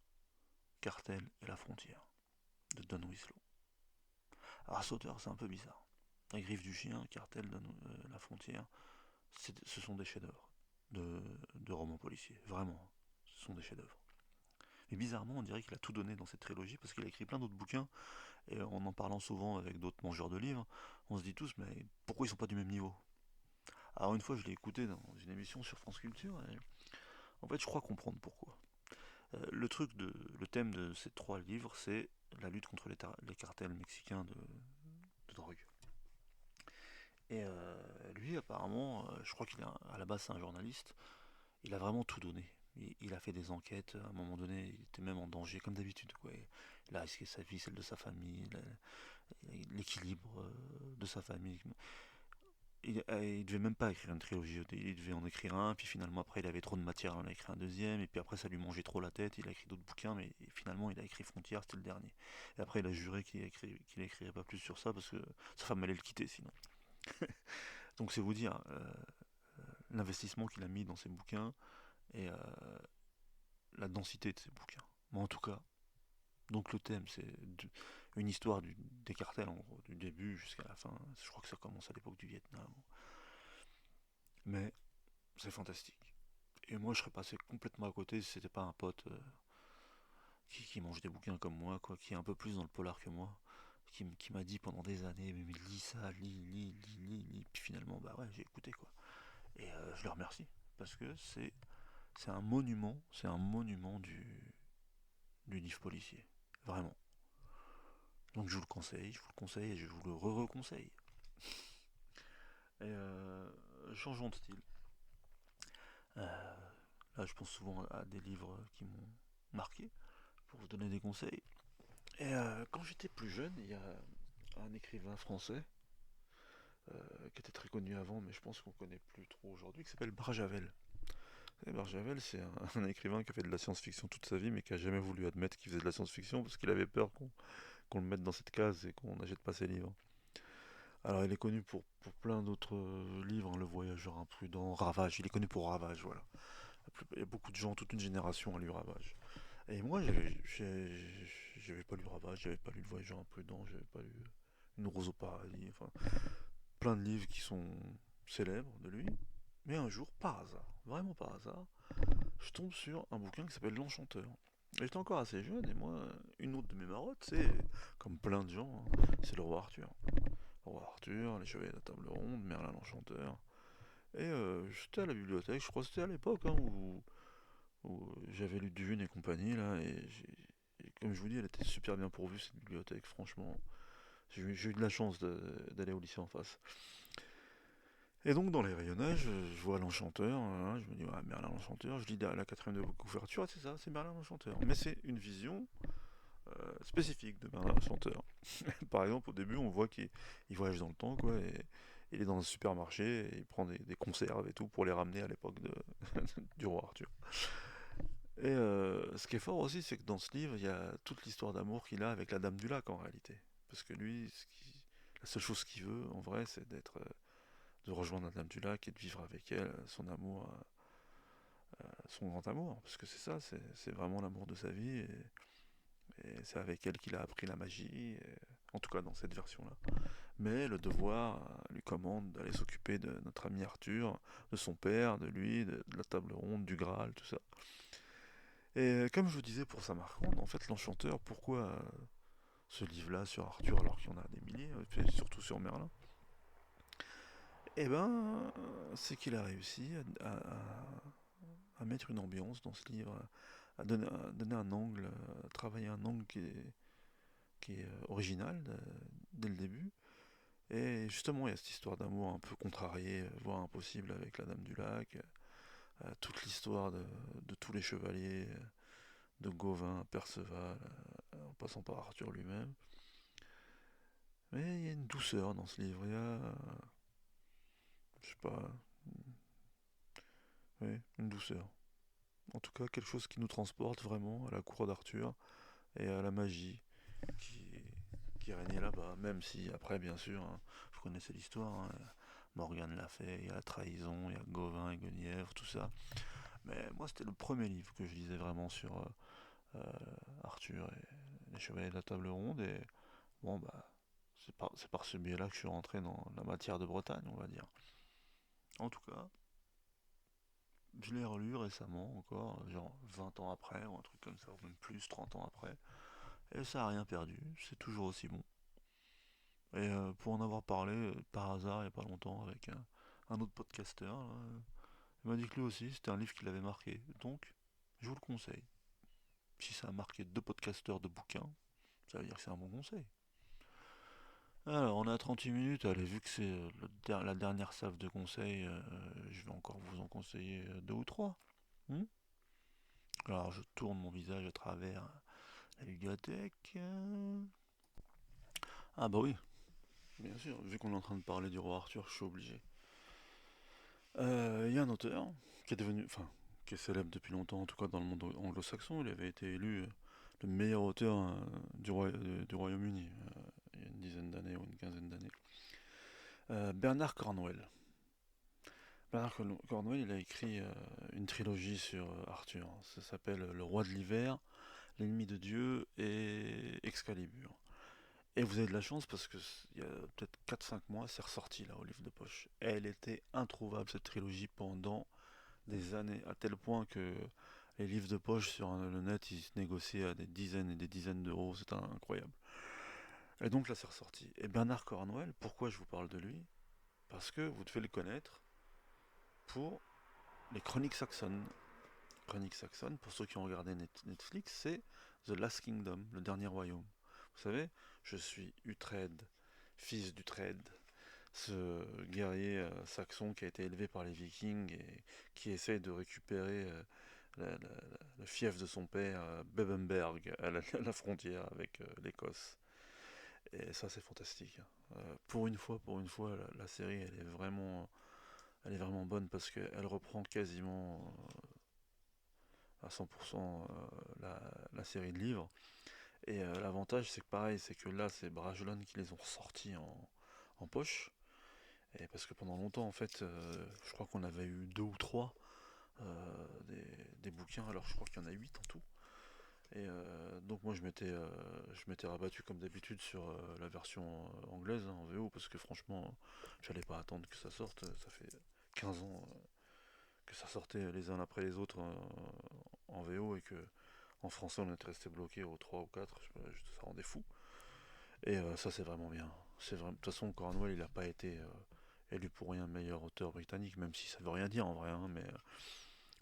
Cartel et la Frontière, de Don Winslow. Alors, à Sauteur, c'est un peu bizarre. La Griffe du Chien, Cartel, la Frontière, ce sont des chefs-d'œuvre de romans policiers. Vraiment, ce sont des chefs-d'œuvre. Mais bizarrement, on dirait qu'il a tout donné dans cette trilogie parce qu'il a écrit plein d'autres bouquins. Et en parlant souvent avec d'autres mangeurs de livres, on se dit tous, mais pourquoi ils sont pas du même niveau? Alors une fois, je l'ai écouté dans une émission sur France Culture, et en fait, je crois comprendre pourquoi. Le thème de ces trois livres, c'est la lutte contre les cartels mexicains de drogue. Et lui, apparemment, je crois qu'il est à la base c'est un journaliste. Il a vraiment tout donné. Il a fait des enquêtes. À un moment donné, il était même en danger, comme d'habitude, quoi. Il a risqué sa vie, celle de sa famille, l'équilibre de sa famille. Il devait même pas écrire une trilogie. Il devait en écrire un, puis finalement après il avait trop de matière, il en a écrit un deuxième, et puis après ça lui mangeait trop la tête. Il a écrit d'autres bouquins, mais finalement il a écrit Frontières, c'était le dernier. Et après il a juré qu'il écrirait pas plus sur ça parce que sa femme allait le quitter sinon. Donc c'est vous dire l'investissement qu'il a mis dans ses bouquins et la densité de ses bouquins. Mais en tout cas, donc le thème, c'est une histoire des cartels, en gros, du début jusqu'à la fin. Je crois que ça commence à l'époque du Vietnam. Mais c'est fantastique. Et moi, je serais passé complètement à côté si c'était pas un pote qui mange des bouquins comme moi, quoi, qui est un peu plus dans le polar que moi, qui m'a dit pendant des années, mais lis ça, lis, puis finalement, bah ouais, j'ai écouté, quoi. Et je le remercie, parce que c'est un monument du livre policier, vraiment. Donc je vous le conseille et je vous le re-reconseille. Et changeons de style. Euh, Là, je pense souvent à des livres qui m'ont marqué pour vous donner des conseils. Et quand j'étais plus jeune, il y a un écrivain français qui était très connu avant, mais je pense qu'on connaît plus trop aujourd'hui, qui s'appelle Barjavel. Et Barjavel, c'est un écrivain qui a fait de la science-fiction toute sa vie, mais qui a jamais voulu admettre qu'il faisait de la science-fiction parce qu'il avait peur qu'on le mette dans cette case et qu'on n'achète pas ses livres. Alors, il est connu pour plein d'autres livres, hein, Le Voyageur imprudent, Ravage. Il est connu pour Ravage, voilà. Il y a beaucoup de gens, toute une génération a lu Ravage. Et moi, j'avais pas lu Ravage, j'avais pas lu Le Voyageur imprudent, j'avais pas lu Une rose au paradis, enfin, plein de livres qui sont célèbres de lui. Mais un jour, par hasard, vraiment par hasard, je tombe sur un bouquin qui s'appelle L'Enchanteur. Et j'étais encore assez jeune, et moi, une autre de mes marottes, c'est, comme plein de gens, hein, c'est le roi Arthur. Le roi Arthur, les chevaliers de la table ronde, Merlin l'Enchanteur. Et j'étais à la bibliothèque, je crois que c'était à l'époque hein, où j'avais lu Dune et compagnie, là, et comme je vous dis, elle était super bien pourvue, cette bibliothèque, franchement. J'ai eu de la chance d'aller au lycée en face. Et donc dans les rayonnages, je vois l'Enchanteur, hein, je me dis, ouais, Merlin l'Enchanteur, je lis la quatrième de couverture, c'est ça, c'est Merlin l'Enchanteur. Mais c'est une vision spécifique de Merlin l'Enchanteur. Par exemple, au début, on voit qu'il voyage dans le temps, quoi, et il est dans un supermarché, et il prend des conserves et tout pour les ramener à l'époque du roi Arthur. Et ce qui est fort aussi, c'est que dans ce livre, il y a toute l'histoire d'amour qu'il a avec la Dame du Lac en réalité. Parce que lui, la seule chose qu'il veut, en vrai, c'est de rejoindre la Dame du Lac et de vivre avec elle son amour, son grand amour. Parce que c'est ça, c'est vraiment l'amour de sa vie. Et c'est avec elle qu'il a appris la magie, en tout cas dans cette version-là. Mais le devoir lui commande d'aller s'occuper de notre ami Arthur, de son père, de lui, de la table ronde, du Graal, tout ça. Et comme je vous disais pour Samarcande, en fait, l'Enchanteur, pourquoi ce livre-là sur Arthur alors qu'il y en a des milliers, et surtout sur Merlin? Eh ben, c'est qu'il a réussi à mettre une ambiance dans ce livre, à donner un angle, à travailler un angle qui est original dès le début. Et justement, il y a cette histoire d'amour un peu contrariée, voire impossible avec la Dame du Lac, toute l'histoire de tous les chevaliers, de Gauvin, Perceval, en passant par Arthur lui-même. Mais il y a une douceur dans ce livre, il y a, je sais pas, oui, une douceur. En tout cas, quelque chose qui nous transporte vraiment à la cour d'Arthur et à la magie qui, qui régnait là-bas. Même si, après, bien sûr, hein, vous connaissez l'histoire, hein, Morgane l'a fait, il y a la trahison, il y a Gauvin et Guenièvre, tout ça. Mais moi, c'était le premier livre que je lisais vraiment sur Arthur et les Chevaliers de la Table Ronde. Et bon, bah, c'est par ce biais-là que je suis rentré dans la matière de Bretagne, on va dire. En tout cas, je l'ai relu récemment encore, genre 20 ans après, ou un truc comme ça, ou même plus, 30 ans après. Et ça a rien perdu, c'est toujours aussi bon. Et pour en avoir parlé par hasard il n'y a pas longtemps avec un autre podcasteur, là, il m'a dit que lui aussi c'était un livre qui l'avait marqué. Donc, je vous le conseille. Si ça a marqué deux podcasteurs de bouquins, ça veut dire que c'est un bon conseil. Alors, on a 38 minutes. Allez, vu que c'est la dernière salve de conseils, je vais encore vous en conseiller deux ou trois. Hmm. Alors, je tourne mon visage à travers la bibliothèque. Ah bah oui, bien sûr, vu qu'on est en train de parler du roi Arthur, je suis obligé. Il y a un auteur qui est devenu, enfin, qui est célèbre depuis longtemps, en tout cas dans le monde anglo-saxon. Il avait été élu le meilleur auteur du Royaume-Uni il y a une dizaine d'années ou une quinzaine d'années. Bernard Cornwell. Bernard Cornwell, il a écrit une trilogie sur Arthur. Ça s'appelle Le Roi de l'Hiver, L'Ennemi de Dieu et Excalibur. Et vous avez de la chance parce que il y a peut-être 4 5 mois, c'est ressorti là au livre de poche. Et elle était introuvable cette trilogie pendant des années, à tel point que Les livres de poche sur le net, ils se négociaient à des dizaines et des dizaines d'euros, c'était incroyable. Et donc là, c'est ressorti. Et Bernard Cornwell, pourquoi je vous parle de lui? Parce que vous devez le connaître pour les Chroniques saxonnes. Chroniques saxonnes, pour ceux qui ont regardé Netflix, c'est The Last Kingdom, le dernier royaume. Vous savez, je suis Uhtred, fils d'Uhtred, ce guerrier saxon qui a été élevé par les Vikings et qui essaye de récupérer le fief de son père, Bebenberg, à la frontière avec l'Écosse. Et ça, c'est fantastique, hein. Pour une fois, la série, elle est vraiment bonne parce qu'elle reprend quasiment à 100% la série de livres. Et l'avantage, c'est que pareil, c'est que là, c'est Brajlon qui les ont ressortis en poche. Et parce que pendant longtemps, en fait, je crois qu'on avait eu deux ou trois des bouquins, alors je crois qu'il y en a 8 en tout. Et donc moi je m'étais rabattu comme d'habitude sur la version anglaise, hein, en VO, parce que franchement j'allais pas attendre que ça sorte. Ça fait 15 ans que ça sortait les uns après les autres en VO, et que en français on était resté bloqué aux 3 ou 4, ça rendait fou. Et ça c'est vraiment bien. De toute façon Cornwell il a pas été élu pour rien meilleur auteur britannique, même si ça veut rien dire en vrai, hein, mais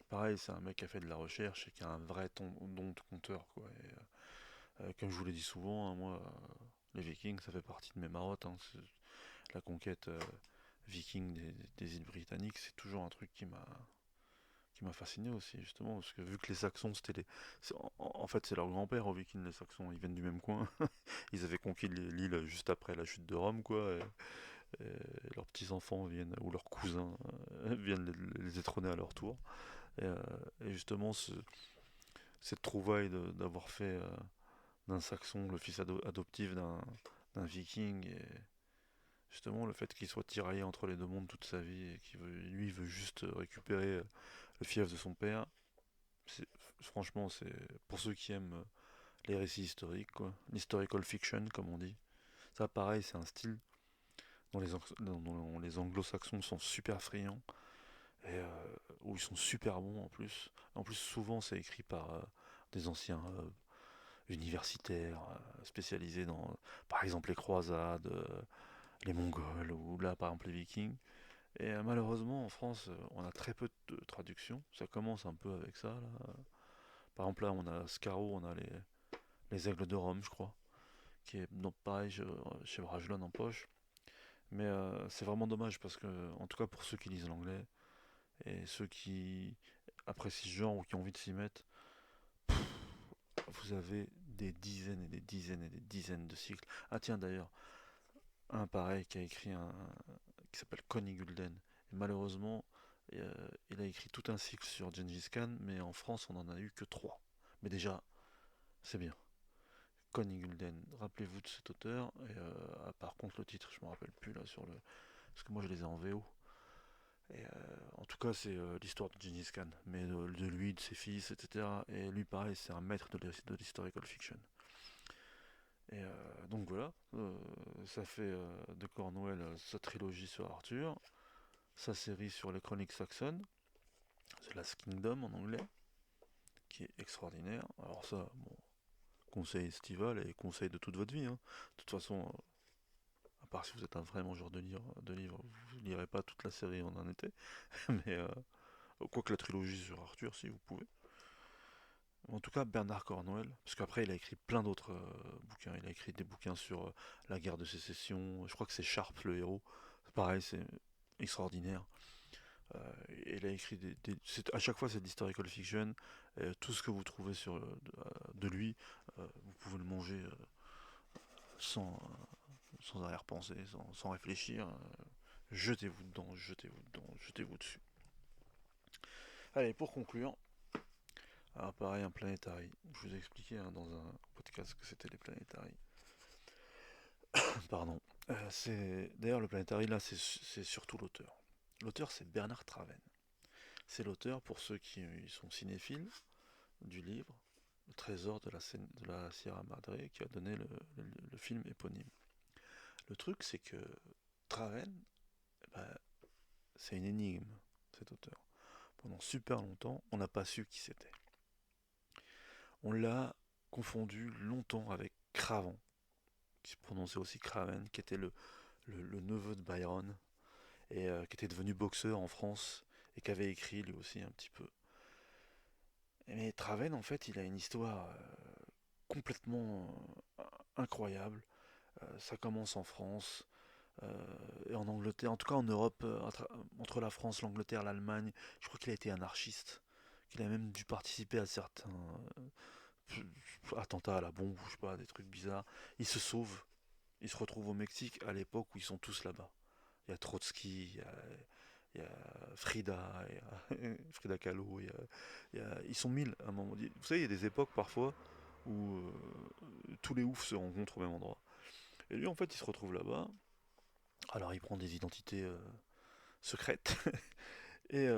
pareil, c'est un mec qui a fait de la recherche et qui a un vrai don de conteur, quoi. Et, comme je vous l'ai dit souvent, hein, moi, les Vikings, ça fait partie de mes marottes, hein. La conquête viking des îles britanniques, c'est toujours un truc qui m'a fasciné aussi, justement, parce que vu que les Saxons, en fait, c'est leur grand-père aux Vikings, les Saxons, ils viennent du même coin. Ils avaient conquis l'île juste après la chute de Rome, quoi. Et leurs petits-enfants viennent, ou leurs cousins, viennent les détrôner à leur tour. Et, euh, et justement, cette trouvaille d'avoir fait d'un Saxon le fils adoptif d'un Viking, et justement le fait qu'il soit tiraillé entre les deux mondes toute sa vie, et lui veut juste récupérer le fief de son père. c'est- Franchement, c'est pour ceux qui aiment les récits historiques, quoi, l'historical fiction comme on dit. Ça, pareil, c'est un style dont les anglo-saxons sont super friands, et où ils sont super bons en plus. En plus, souvent, c'est écrit par des anciens universitaires spécialisés dans, par exemple, les croisades, les Mongols, ou là, par exemple, les Vikings. Et malheureusement, en France, on a très peu de traductions. Ça commence un peu avec ça, là. Par exemple, là, on a Scarrow, on a les Aigles de Rome, je crois, qui est donc pareil chez Brajlon en poche. Mais c'est vraiment dommage parce que, en tout cas pour ceux qui lisent l'anglais et ceux qui apprécient ce genre ou qui ont envie de s'y mettre, vous avez des dizaines et des dizaines et des dizaines de cycles. Ah tiens, d'ailleurs, un pareil qui a écrit qui s'appelle Connie Gulden. Et malheureusement, euh, il a écrit tout un cycle sur Gengis Khan, mais en France, on n'en a eu que trois. Mais déjà, c'est bien. Connie Gulden, rappelez-vous de cet auteur. Et par contre, le titre, je me rappelle plus là sur le. Parce que moi, je les ai en VO. Et en tout cas, c'est l'histoire de Gengis Khan, mais de lui, de ses fils, etc. Et lui, pareil, c'est un maître de l'historical fiction. Et donc voilà, ça fait de Cornwell sa trilogie sur Arthur, sa série sur les chroniques saxonnes, The Last Kingdom en anglais, qui est extraordinaire. Alors ça, bon, conseil estival et conseil de toute votre vie, hein. De toute façon, à part si vous êtes un vrai mangeur de livres, vous ne lirez pas toute la série en un été. Mais quoique la trilogie sur Arthur, si vous pouvez. En tout cas, Bernard Cornwell, parce qu'après il a écrit plein d'autres bouquins. Il a écrit des bouquins sur la guerre de sécession. Je crois que c'est Sharp le héros. Pareil, c'est extraordinaire. Il a écrit à chaque fois c'est de l'historical fiction. Tout ce que vous trouvez de lui, vous pouvez le manger sans, sans arrière-pensée, sans réfléchir. Jetez-vous dedans, jetez-vous dedans, jetez-vous dessus. Allez, pour conclure, alors pareil, un planétari. Je vous ai expliqué, hein, dans un podcast que c'était les planétaries. Pardon. D'ailleurs, le planétari, là, c'est surtout l'auteur. L'auteur, c'est Bernard Traven. C'est l'auteur, pour ceux qui sont cinéphiles, du livre Le Trésor de la Sierra Madre, qui a donné le film éponyme. Le truc, c'est que Traven, bah, c'est une énigme, cet auteur. Pendant super longtemps, on n'a pas su qui c'était. On l'a confondu longtemps avec Cravan, qui se prononçait aussi Craven, qui était le neveu de Byron, et qui était devenu boxeur en France, et qui avait écrit lui aussi un petit peu. Mais Traven, en fait, il a une histoire complètement incroyable. Ça commence en France et en Angleterre, en tout cas en Europe, entre la France, l'Angleterre, l'Allemagne. Je crois qu'il a été anarchiste, qu'il a même dû participer à certains attentats à la bombe, ou je sais pas, des trucs bizarres. Il se sauve, il se retrouve au Mexique à l'époque où ils sont tous là-bas. Il y a Trotsky, il y a Frida, Frida Kahlo, ils sont 1000 à un moment donné. Vous savez, il y a des époques parfois où tous les oufs se rencontrent au même endroit. Et lui, en fait, il se retrouve là-bas. Alors, il prend des identités secrètes et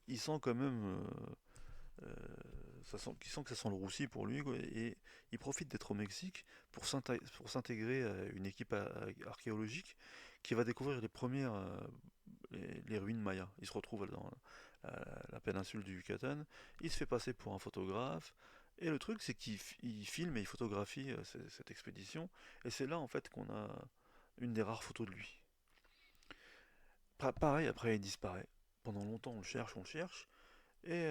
il sent quand même, il sent que ça sent le roussi pour lui, quoi, et il profite d'être au Mexique pour s'intégrer à une équipe archéologique qui va découvrir les premières les ruines mayas. Il se retrouve dans la péninsule du Yucatan, il se fait passer pour un photographe, et le truc c'est qu'il filme et il photographie cette expédition, et c'est là en fait qu'on a une des rares photos de lui. Pareil, après il disparaît. Pendant longtemps on le cherche, et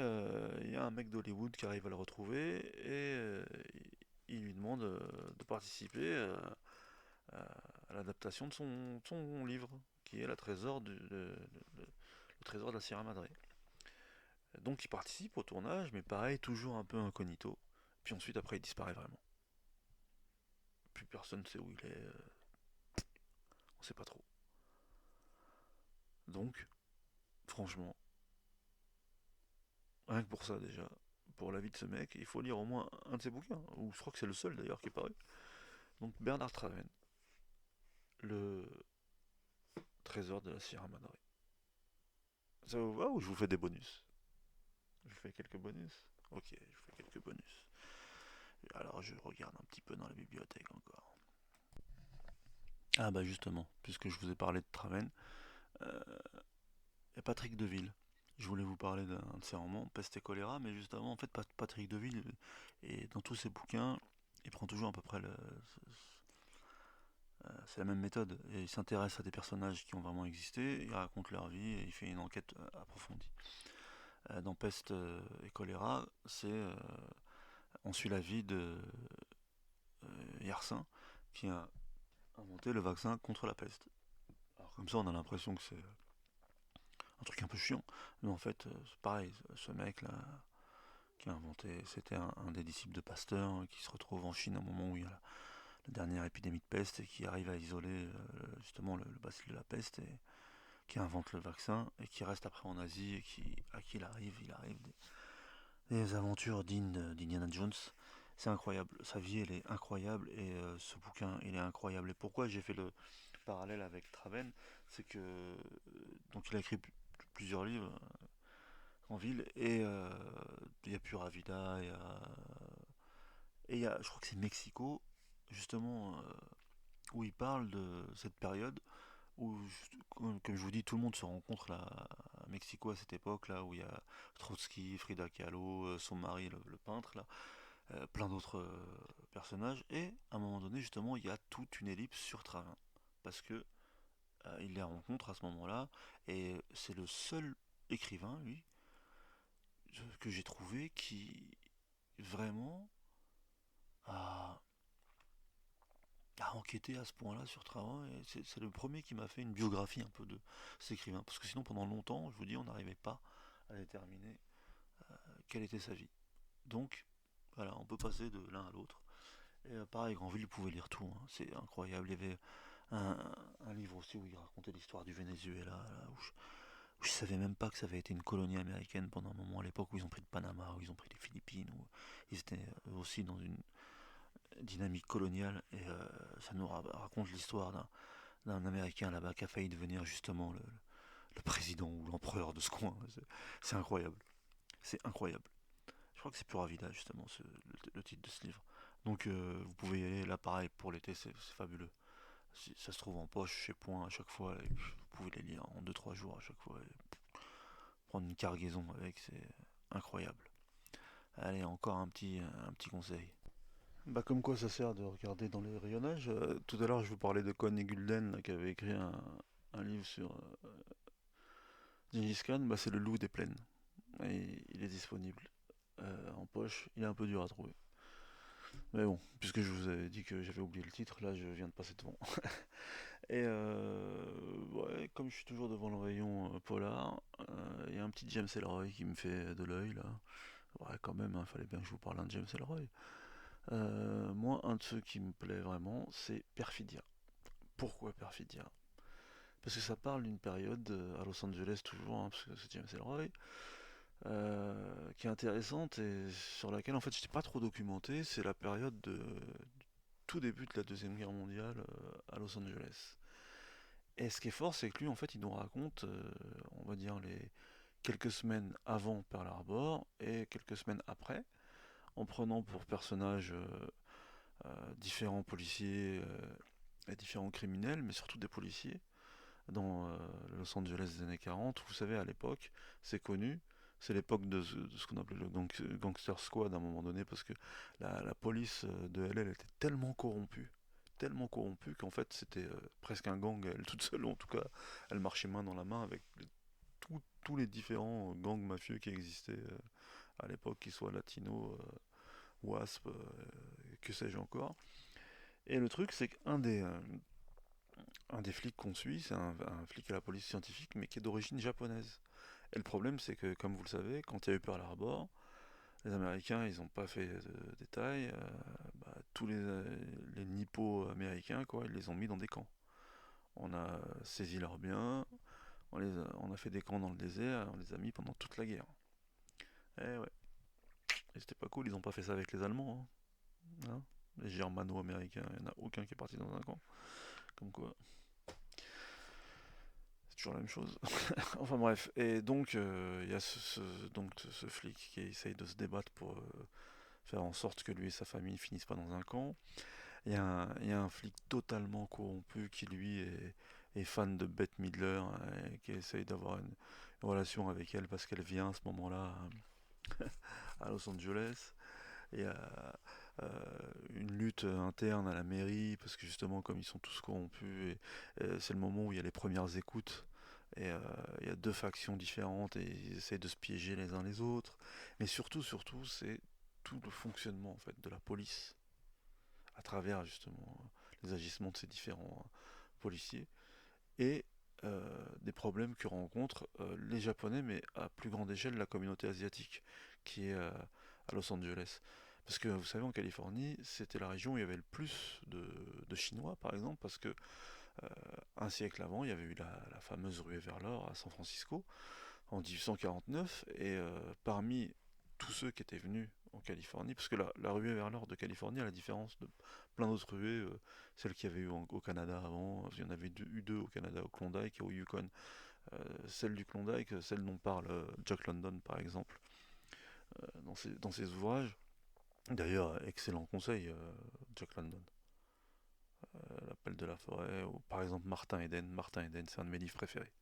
il y a un mec d'Hollywood qui arrive à le retrouver, et il lui demande de participer à l'adaptation de son livre, qui est le trésor de la Sierra Madre. Donc il participe au tournage, mais pareil, toujours un peu incognito. Puis ensuite, après, il disparaît vraiment. Plus personne ne sait où il est, on sait pas trop. Donc, franchement, rien que pour ça déjà, pour la vie de ce mec, il faut lire au moins un de ses bouquins, ou je crois que c'est le seul d'ailleurs qui est paru. Donc Bernard Traven, le trésor de la Sierra Madre. Ça vous va ou je vous fais des bonus? Je vous fais quelques bonus. Ok, je vous fais quelques bonus. Alors je regarde un petit peu dans la bibliothèque encore. Ah bah justement, puisque je vous ai parlé de Traven, euh, et Patrick Deville. Je voulais vous parler d'un de ses romans, Peste et choléra, mais juste avant, en fait, Patrick Deville, et dans tous ses bouquins, il prend toujours à peu près c'est la même méthode. Et il s'intéresse à des personnages qui ont vraiment existé, il raconte leur vie et il fait une enquête approfondie. Dans Peste et choléra, on suit la vie de Yersin, qui a inventé le vaccin contre la peste. Alors comme ça, on a l'impression que c'est un truc un peu chiant, mais en fait, c'est pareil, ce mec-là, qui a inventé, c'était un des disciples de Pasteur, qui se retrouve en Chine à un moment où il y a la dernière épidémie de peste et qui arrive à isoler justement le bacille de la peste et qui invente le vaccin et qui reste après en Asie et à qui il arrive des aventures dignes d'Indiana Jones. C'est incroyable, sa vie elle est incroyable et ce bouquin il est incroyable. Et pourquoi j'ai fait le parallèle avec Traven, c'est que donc il a écrit plusieurs livres en ville et il y a Pura Vida, je crois que c'est Mexico, justement, où il parle de cette période où, comme je vous dis, tout le monde se rencontre là, à Mexico à cette époque, là, où il y a Trotsky, Frida Kahlo, son mari, le peintre, là, plein d'autres personnages, et à un moment donné, justement, il y a toute une ellipse sur Travin, parce que il les rencontre à ce moment-là, et c'est le seul écrivain, lui, que j'ai trouvé qui vraiment a à enquêter à ce point-là sur Travain, et c'est le premier qui m'a fait une biographie un peu de cet écrivain, parce que sinon pendant longtemps, je vous dis, on n'arrivait pas à déterminer quelle était sa vie. Donc, voilà, on peut passer de l'un à l'autre. Et pareil, Granville pouvait lire tout, hein, c'est incroyable. Il y avait un, un livre aussi où il racontait l'histoire du Venezuela, là, où je savais même pas que ça avait été une colonie américaine pendant un moment, à l'époque où ils ont pris le Panama, où ils ont pris les Philippines, où ils étaient aussi dans une dynamique coloniale, et ça nous raconte l'histoire d'un Américain là-bas qui a failli devenir justement le président ou l'empereur de ce coin. C'est incroyable. C'est incroyable. Je crois que c'est Pura Vida, justement, le titre de ce livre. Donc vous pouvez y aller, là pareil, pour l'été, c'est fabuleux. Ça se trouve en poche chez Point à chaque fois, et puis vous pouvez les lire en deux trois jours à chaque fois, et prendre une cargaison avec, c'est incroyable. Allez, encore un petit conseil. Bah comme quoi ça sert de regarder dans les rayonnages. Tout à l'heure je vous parlais de Cohn et Gulden là, qui avait écrit un livre sur Gengis Khan, bah c'est Le Loup des plaines. Et il est disponible en poche, il est un peu dur à trouver. Mais bon, puisque je vous avais dit que j'avais oublié le titre, là je viens de passer devant. Et ouais, comme je suis toujours devant le rayon polar, il y a un petit James Ellroy qui me fait de l'œil là. Ouais, quand même, il fallait bien que je vous parle d'un James Ellroy. Moi, un de ceux qui me plaît vraiment, c'est Perfidia. Pourquoi Perfidia? Parce que ça parle d'une période à Los Angeles toujours, hein, parce que c'est James Ellroy, qui est intéressante et sur laquelle en fait je n'étais pas trop documenté. C'est la période de tout début de la Deuxième Guerre mondiale à Los Angeles. Et ce qui est fort, c'est que lui, en fait, il nous raconte, on va dire, les quelques semaines avant Pearl Harbor et quelques semaines après, en prenant pour personnages différents policiers et différents criminels, mais surtout des policiers, dans Los Angeles des années 40. Vous savez, à l'époque, c'est connu, c'est l'époque de ce qu'on appelait le gangster squad à un moment donné, parce que la police de LA elle était tellement corrompue qu'en fait c'était presque un gang, elle toute seule, en tout cas, elle marchait main dans la main avec tous les différents gangs mafieux qui existaient à l'époque, qu'ils soient latinos, WASP, que sais-je encore. Et le truc, c'est un des flics qu'on suit, c'est un flic à la police scientifique, mais qui est d'origine japonaise. Et le problème, c'est que, comme vous le savez, quand il y a eu Pearl Harbor, les Américains, ils n'ont pas fait de détails. Bah, tous les nippos américains, quoi, ils les ont mis dans des camps. On a saisi leurs biens, on a fait des camps dans le désert, on les a mis pendant toute la guerre. Eh ouais, et c'était pas cool, ils ont pas fait ça avec les Allemands, hein. Hein, les Germano-américains, il n'y en a aucun qui est parti dans un camp. Comme quoi, c'est toujours la même chose. Enfin bref, et donc il y a ce flic qui essaye de se débattre pour faire en sorte que lui et sa famille finissent pas dans un camp. Il y a un flic totalement corrompu qui lui est fan de Bette Midler, hein, et qui essaye d'avoir une relation avec elle parce qu'elle vient à ce moment-là à Los Angeles. Et euh, une lutte interne à la mairie parce que justement comme ils sont tous corrompus, c'est le moment où il y a les premières écoutes. Et il y a deux factions différentes et ils essayent de se piéger les uns les autres. Mais surtout, c'est tout le fonctionnement en fait de la police à travers justement les agissements de ces différents policiers et des problèmes que rencontrent les Japonais, mais à plus grande échelle la communauté asiatique qui est à Los Angeles. Parce que vous savez, en Californie, c'était la région où il y avait le plus de Chinois, par exemple, parce que euh, un siècle avant, il y avait eu la fameuse ruée vers l'or à San Francisco, en 1849, et parmi tous ceux qui étaient venus en Californie, parce que la ruée vers l'or de Californie, à la différence de plein d'autres ruées, celles qu'il y avait eu au Canada avant, il y en avait eu deux au Canada, au Klondike et au Yukon. Celle du Klondike, celle dont parle Jack London par exemple, dans ses ouvrages. D'ailleurs, excellent conseil, Jack London. L'appel de la forêt, ou par exemple Martin Eden. Martin Eden, c'est un de mes livres préférés.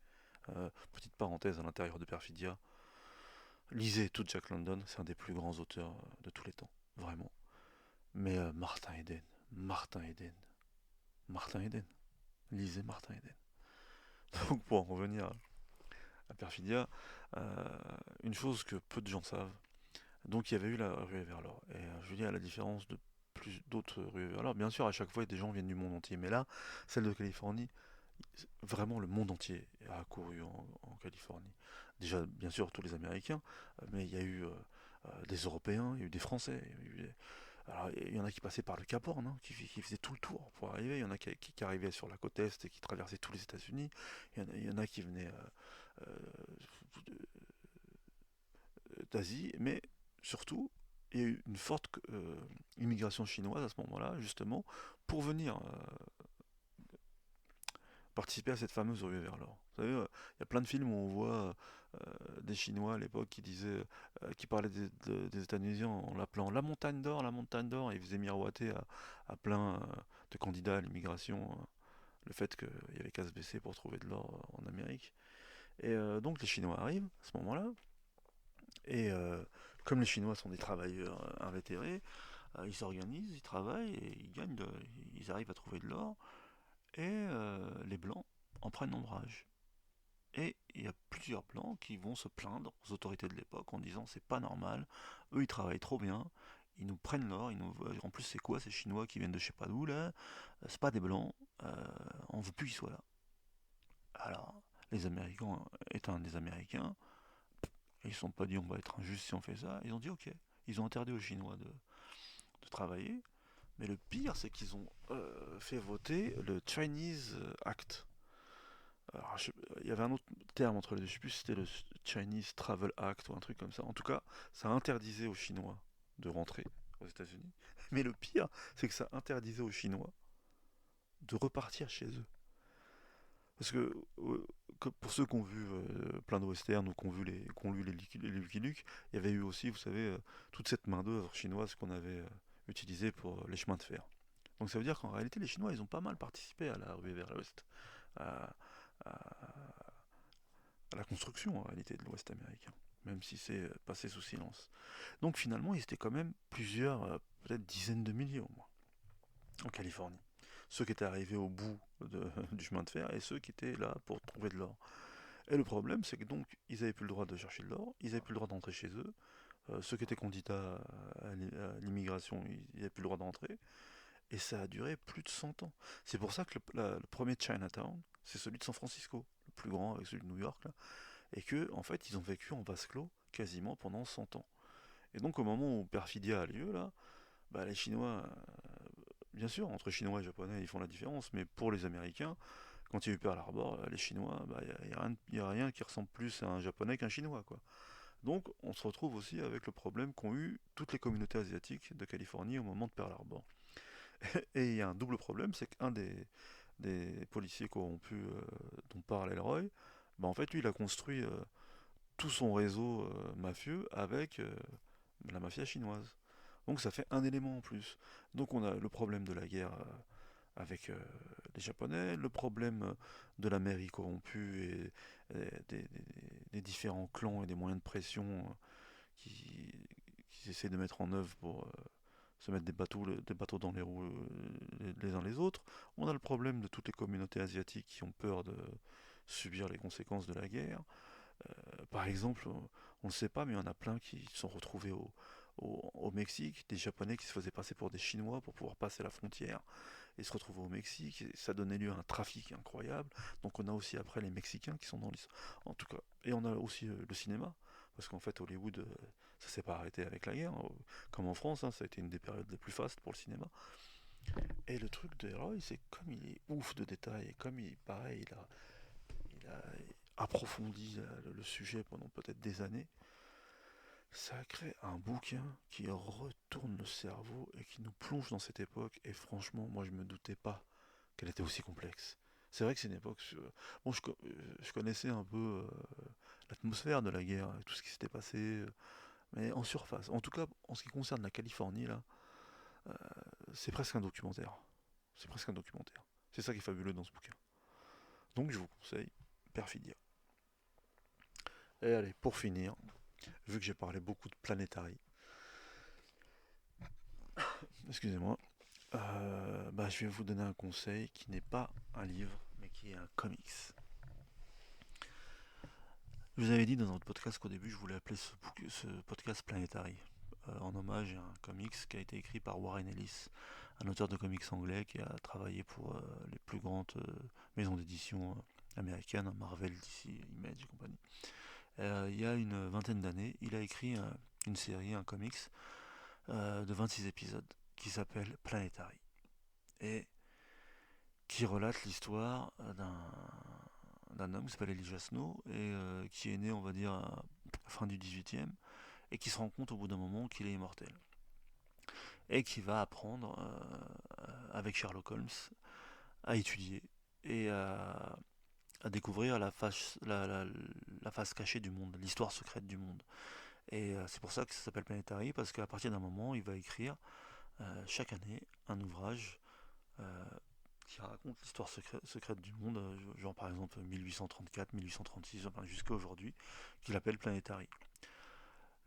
Petite parenthèse à l'intérieur de Perfidia, lisez tout Jack London, c'est un des plus grands auteurs de tous les temps, vraiment. Mais Martin Eden, Martin Eden, Martin Eden, lisez Martin Eden. Donc pour en revenir à Perfidia, euh, une chose que peu de gens savent, donc il y avait eu la ruée vers l'or. Et je veux dire, à la différence de plus d'autres ruées vers l'or, bien sûr, à chaque fois, des gens viennent du monde entier. Mais là, celle de Californie, vraiment le monde entier a couru en Californie. Déjà, bien sûr, tous les Américains, mais il y a eu des Européens, il y a eu des Français. Alors, il y en a qui passaient par le Cap Horn, hein, qui faisaient tout le tour pour arriver. Il y en a qui arrivaient sur la côte Est et qui traversaient tous les États-Unis. Il y en a qui venaient d'Asie, mais surtout, il y a eu une forte immigration chinoise à ce moment-là, justement, pour venir participer à cette fameuse ruée vers l'or. Vous savez, il y a plein de films où on voit des Chinois à l'époque qui disaient, qui parlaient des États-Unis en l'appelant la montagne d'or, et ils faisaient miroiter à plein de candidats à l'immigration le fait qu'il y avait qu'à se baisser pour trouver de l'or en Amérique. Et donc les Chinois arrivent à ce moment-là, et Comme les Chinois sont des travailleurs invétérés, ils s'organisent, ils travaillent et ils gagnent, ils arrivent à trouver de l'or. Et les Blancs en prennent ombrage. Et il y a plusieurs Blancs qui vont se plaindre aux autorités de l'époque en disant c'est pas normal, eux ils travaillent trop bien, ils nous prennent l'or, en plus c'est quoi ces Chinois qui viennent de je sais pas d'où là, c'est pas des Blancs, on veut plus qu'ils soient là. Alors, les Américains, étant des Américains, ils ne se sont pas dit on va être injuste si on fait ça, ils ont dit ok. Ils ont interdit aux Chinois de travailler, mais le pire c'est qu'ils ont fait voter le Chinese Act. Alors, il y avait un autre terme entre les deux, je sais plus si c'était le Chinese Travel Act ou un truc comme ça. En tout cas, ça interdisait aux Chinois de rentrer aux États-Unis. Mais le pire, c'est que ça interdisait aux Chinois de repartir chez eux. Parce que pour ceux qui ont vu plein de westerns ou qui ont lu les Lucky Luke, il y avait eu aussi, vous savez, toute cette main-d'œuvre chinoise qu'on avait utilisée pour les chemins de fer. Donc ça veut dire qu'en réalité, les Chinois, ils ont pas mal participé à la ruée vers l'Ouest, à, à- à la construction en réalité de l'Ouest américain, même si c'est passé sous silence. Donc finalement, ils étaient quand même plusieurs, peut-être dizaines de milliers au moins, en Californie. Ceux qui étaient arrivés au bout du chemin de fer et ceux qui étaient là pour trouver de l'or. Et le problème, c'est que donc, ils n'avaient plus le droit de chercher de l'or, ils n'avaient plus le droit d'entrer chez eux. Ceux qui étaient candidats à l'immigration, ils n'avaient plus le droit d'entrer. Et ça a duré plus de 100 ans. C'est pour ça que le premier Chinatown, c'est celui de San Francisco, le plus grand avec celui de New York, là. Et que, en fait, ils ont vécu en vase clos quasiment pendant 100 ans. Et donc, au moment où Perfidia a lieu, là, bah, les Chinois, bien sûr, entre Chinois et Japonais, ils font la différence, mais pour les Américains, quand il y a eu Pearl Harbor, les Chinois, bah, il y a rien qui ressemble plus à un Japonais qu'un Chinois, quoi. Donc, on se retrouve aussi avec le problème qu'ont eu toutes les communautés asiatiques de Californie au moment de Pearl Harbor. Et il y a un double problème, c'est qu'un des policiers corrompus dont parle Elroy, bah, en fait, lui, il a construit tout son réseau mafieux avec la mafia chinoise. Donc ça fait un élément en plus. Donc on a le problème de la guerre avec les Japonais, le problème de la mairie corrompue et des différents clans et des moyens de pression qui, qui essaient de mettre en œuvre pour se mettre des bateaux dans les roues les uns les autres. On a le problème de toutes les communautés asiatiques qui ont peur de subir les conséquences de la guerre. Par exemple, on ne le sait pas, mais il y en a plein qui se sont retrouvés au Mexique, des Japonais qui se faisaient passer pour des Chinois pour pouvoir passer la frontière et se retrouver au Mexique. Et ça donnait lieu à un trafic incroyable. Donc on a aussi après les Mexicains qui sont dans l'histoire. En tout cas, et on a aussi le cinéma. Parce qu'en fait, Hollywood, ça s'est pas arrêté avec la guerre. Comme en France, hein, ça a été une des périodes les plus fastes pour le cinéma. Et le truc de Roy, c'est comme il est ouf de détails, et comme il, pareil, il a approfondi le sujet pendant peut-être des années, ça crée un bouquin qui retourne le cerveau et qui nous plonge dans cette époque. Et franchement, moi, je me doutais pas qu'elle était aussi complexe. C'est vrai que c'est une époque. Bon, je connaissais un peu l'atmosphère de la guerre, tout ce qui s'était passé, mais en surface. En tout cas, en ce qui concerne la Californie, là, euh, c'est presque un documentaire. C'est presque un documentaire. C'est ça qui est fabuleux dans ce bouquin. Donc, je vous conseille Perfidia. Et allez, pour finir, vu que j'ai parlé beaucoup de Planetary, excusez-moi, bah, je vais vous donner un conseil qui n'est pas un livre, mais qui est un comics. Je vous avais dit dans notre podcast qu'au début je voulais appeler ce podcast Planetary, en hommage à un comics qui a été écrit par Warren Ellis, un auteur de comics anglais qui a travaillé pour les plus grandes maisons d'édition américaines, Marvel, DC, Image et compagnie. Il y a une vingtaine d'années, il a écrit une série, un comics de 26 épisodes qui s'appelle Planetary et qui relate l'histoire d'un homme qui s'appelle Elijah Snow et qui est né, on va dire, à la fin du 18e et qui se rend compte au bout d'un moment qu'il est immortel et qui va apprendre avec Sherlock Holmes à étudier et à découvrir la face cachée du monde, l'histoire secrète du monde. Et c'est pour ça que ça s'appelle Planetary, parce qu'à partir d'un moment, il va écrire chaque année un ouvrage euh, qui raconte l'histoire secrète du monde, genre par exemple 1834, 1836, enfin, jusqu'à aujourd'hui, qu'il appelle Planetary.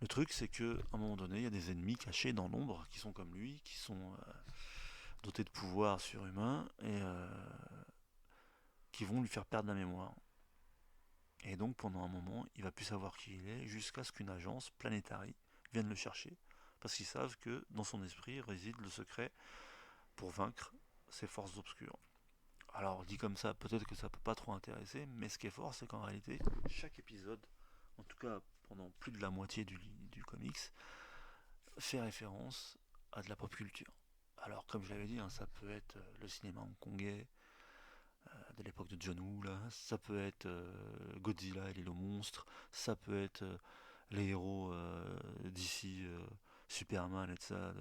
Le truc, c'est que à un moment donné, il y a des ennemis cachés dans l'ombre qui sont comme lui, qui sont dotés de pouvoirs surhumains et qui vont lui faire perdre la mémoire. Et donc pendant un moment, il va plus savoir qui il est jusqu'à ce qu'une agence, Planetary, vienne le chercher. Parce qu'ils savent que dans son esprit réside le secret pour vaincre ces forces obscures. Alors dit comme ça, peut-être que ça peut pas trop intéresser, mais ce qui est fort, c'est qu'en réalité, chaque épisode, en tout cas pendant plus de la moitié du comics, fait référence à de la pop culture. Alors comme je l'avais dit, hein, ça peut être le cinéma hongkongais, de l'époque de John Woo, là. Ça peut être Godzilla et l'île aux monstres, ça peut être les héros d'ici, Superman et tout ça,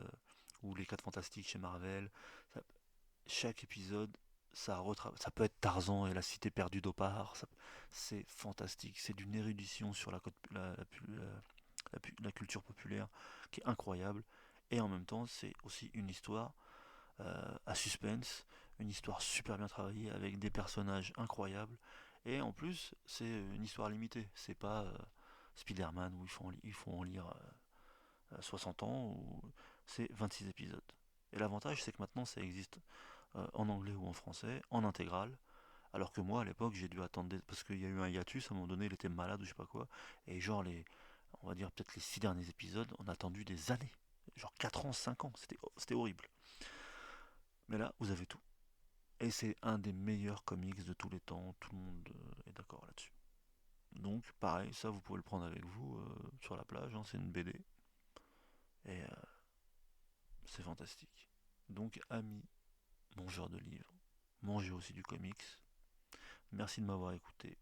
ou les 4 Fantastiques chez Marvel. Ça- chaque épisode, ça peut être Tarzan et la cité perdue d'Opar. C'est fantastique, c'est d'une érudition sur la culture populaire qui est incroyable. Et en même temps, c'est aussi une histoire à suspense, une histoire super bien travaillée avec des personnages incroyables. Et en plus, c'est une histoire limitée. C'est pas Spider-Man où il faut en lire 60 ans, ou c'est 26 épisodes. Et l'avantage, c'est que maintenant, ça existe en anglais ou en français, en intégrale. Alors que moi, à l'époque, j'ai dû attendre parce qu'il y a eu un hiatus, à un moment donné, il était malade ou je sais pas quoi. Et genre, on va dire peut-être les 6 derniers épisodes, on a attendu des années. Genre 4 ans, 5 ans. C'était horrible. Mais là, vous avez tout. Et c'est un des meilleurs comics de tous les temps, tout le monde est d'accord là-dessus. Donc pareil, ça vous pouvez le prendre avec vous sur la plage, hein, c'est une BD, et c'est fantastique. Donc amis, mangeurs de livres, mangez aussi du comics. Merci de m'avoir écouté.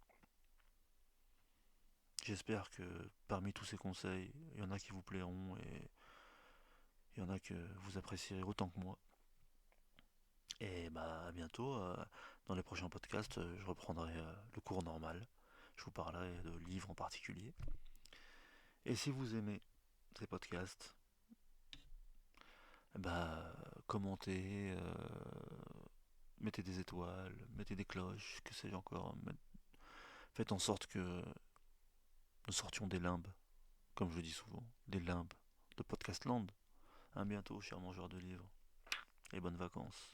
J'espère que parmi tous ces conseils, il y en a qui vous plairont et il y en a que vous apprécierez autant que moi. Et bah à bientôt. Dans les prochains podcasts, je reprendrai le cours normal. Je vous parlerai de livres en particulier. Et si vous aimez ces podcasts, bah, commentez, mettez des étoiles, mettez des cloches, que sais-je encore. Faites en sorte que nous sortions des limbes, comme je le dis souvent, des limbes de Podcastland. À bientôt, chers mangeurs de livres, et bonnes vacances.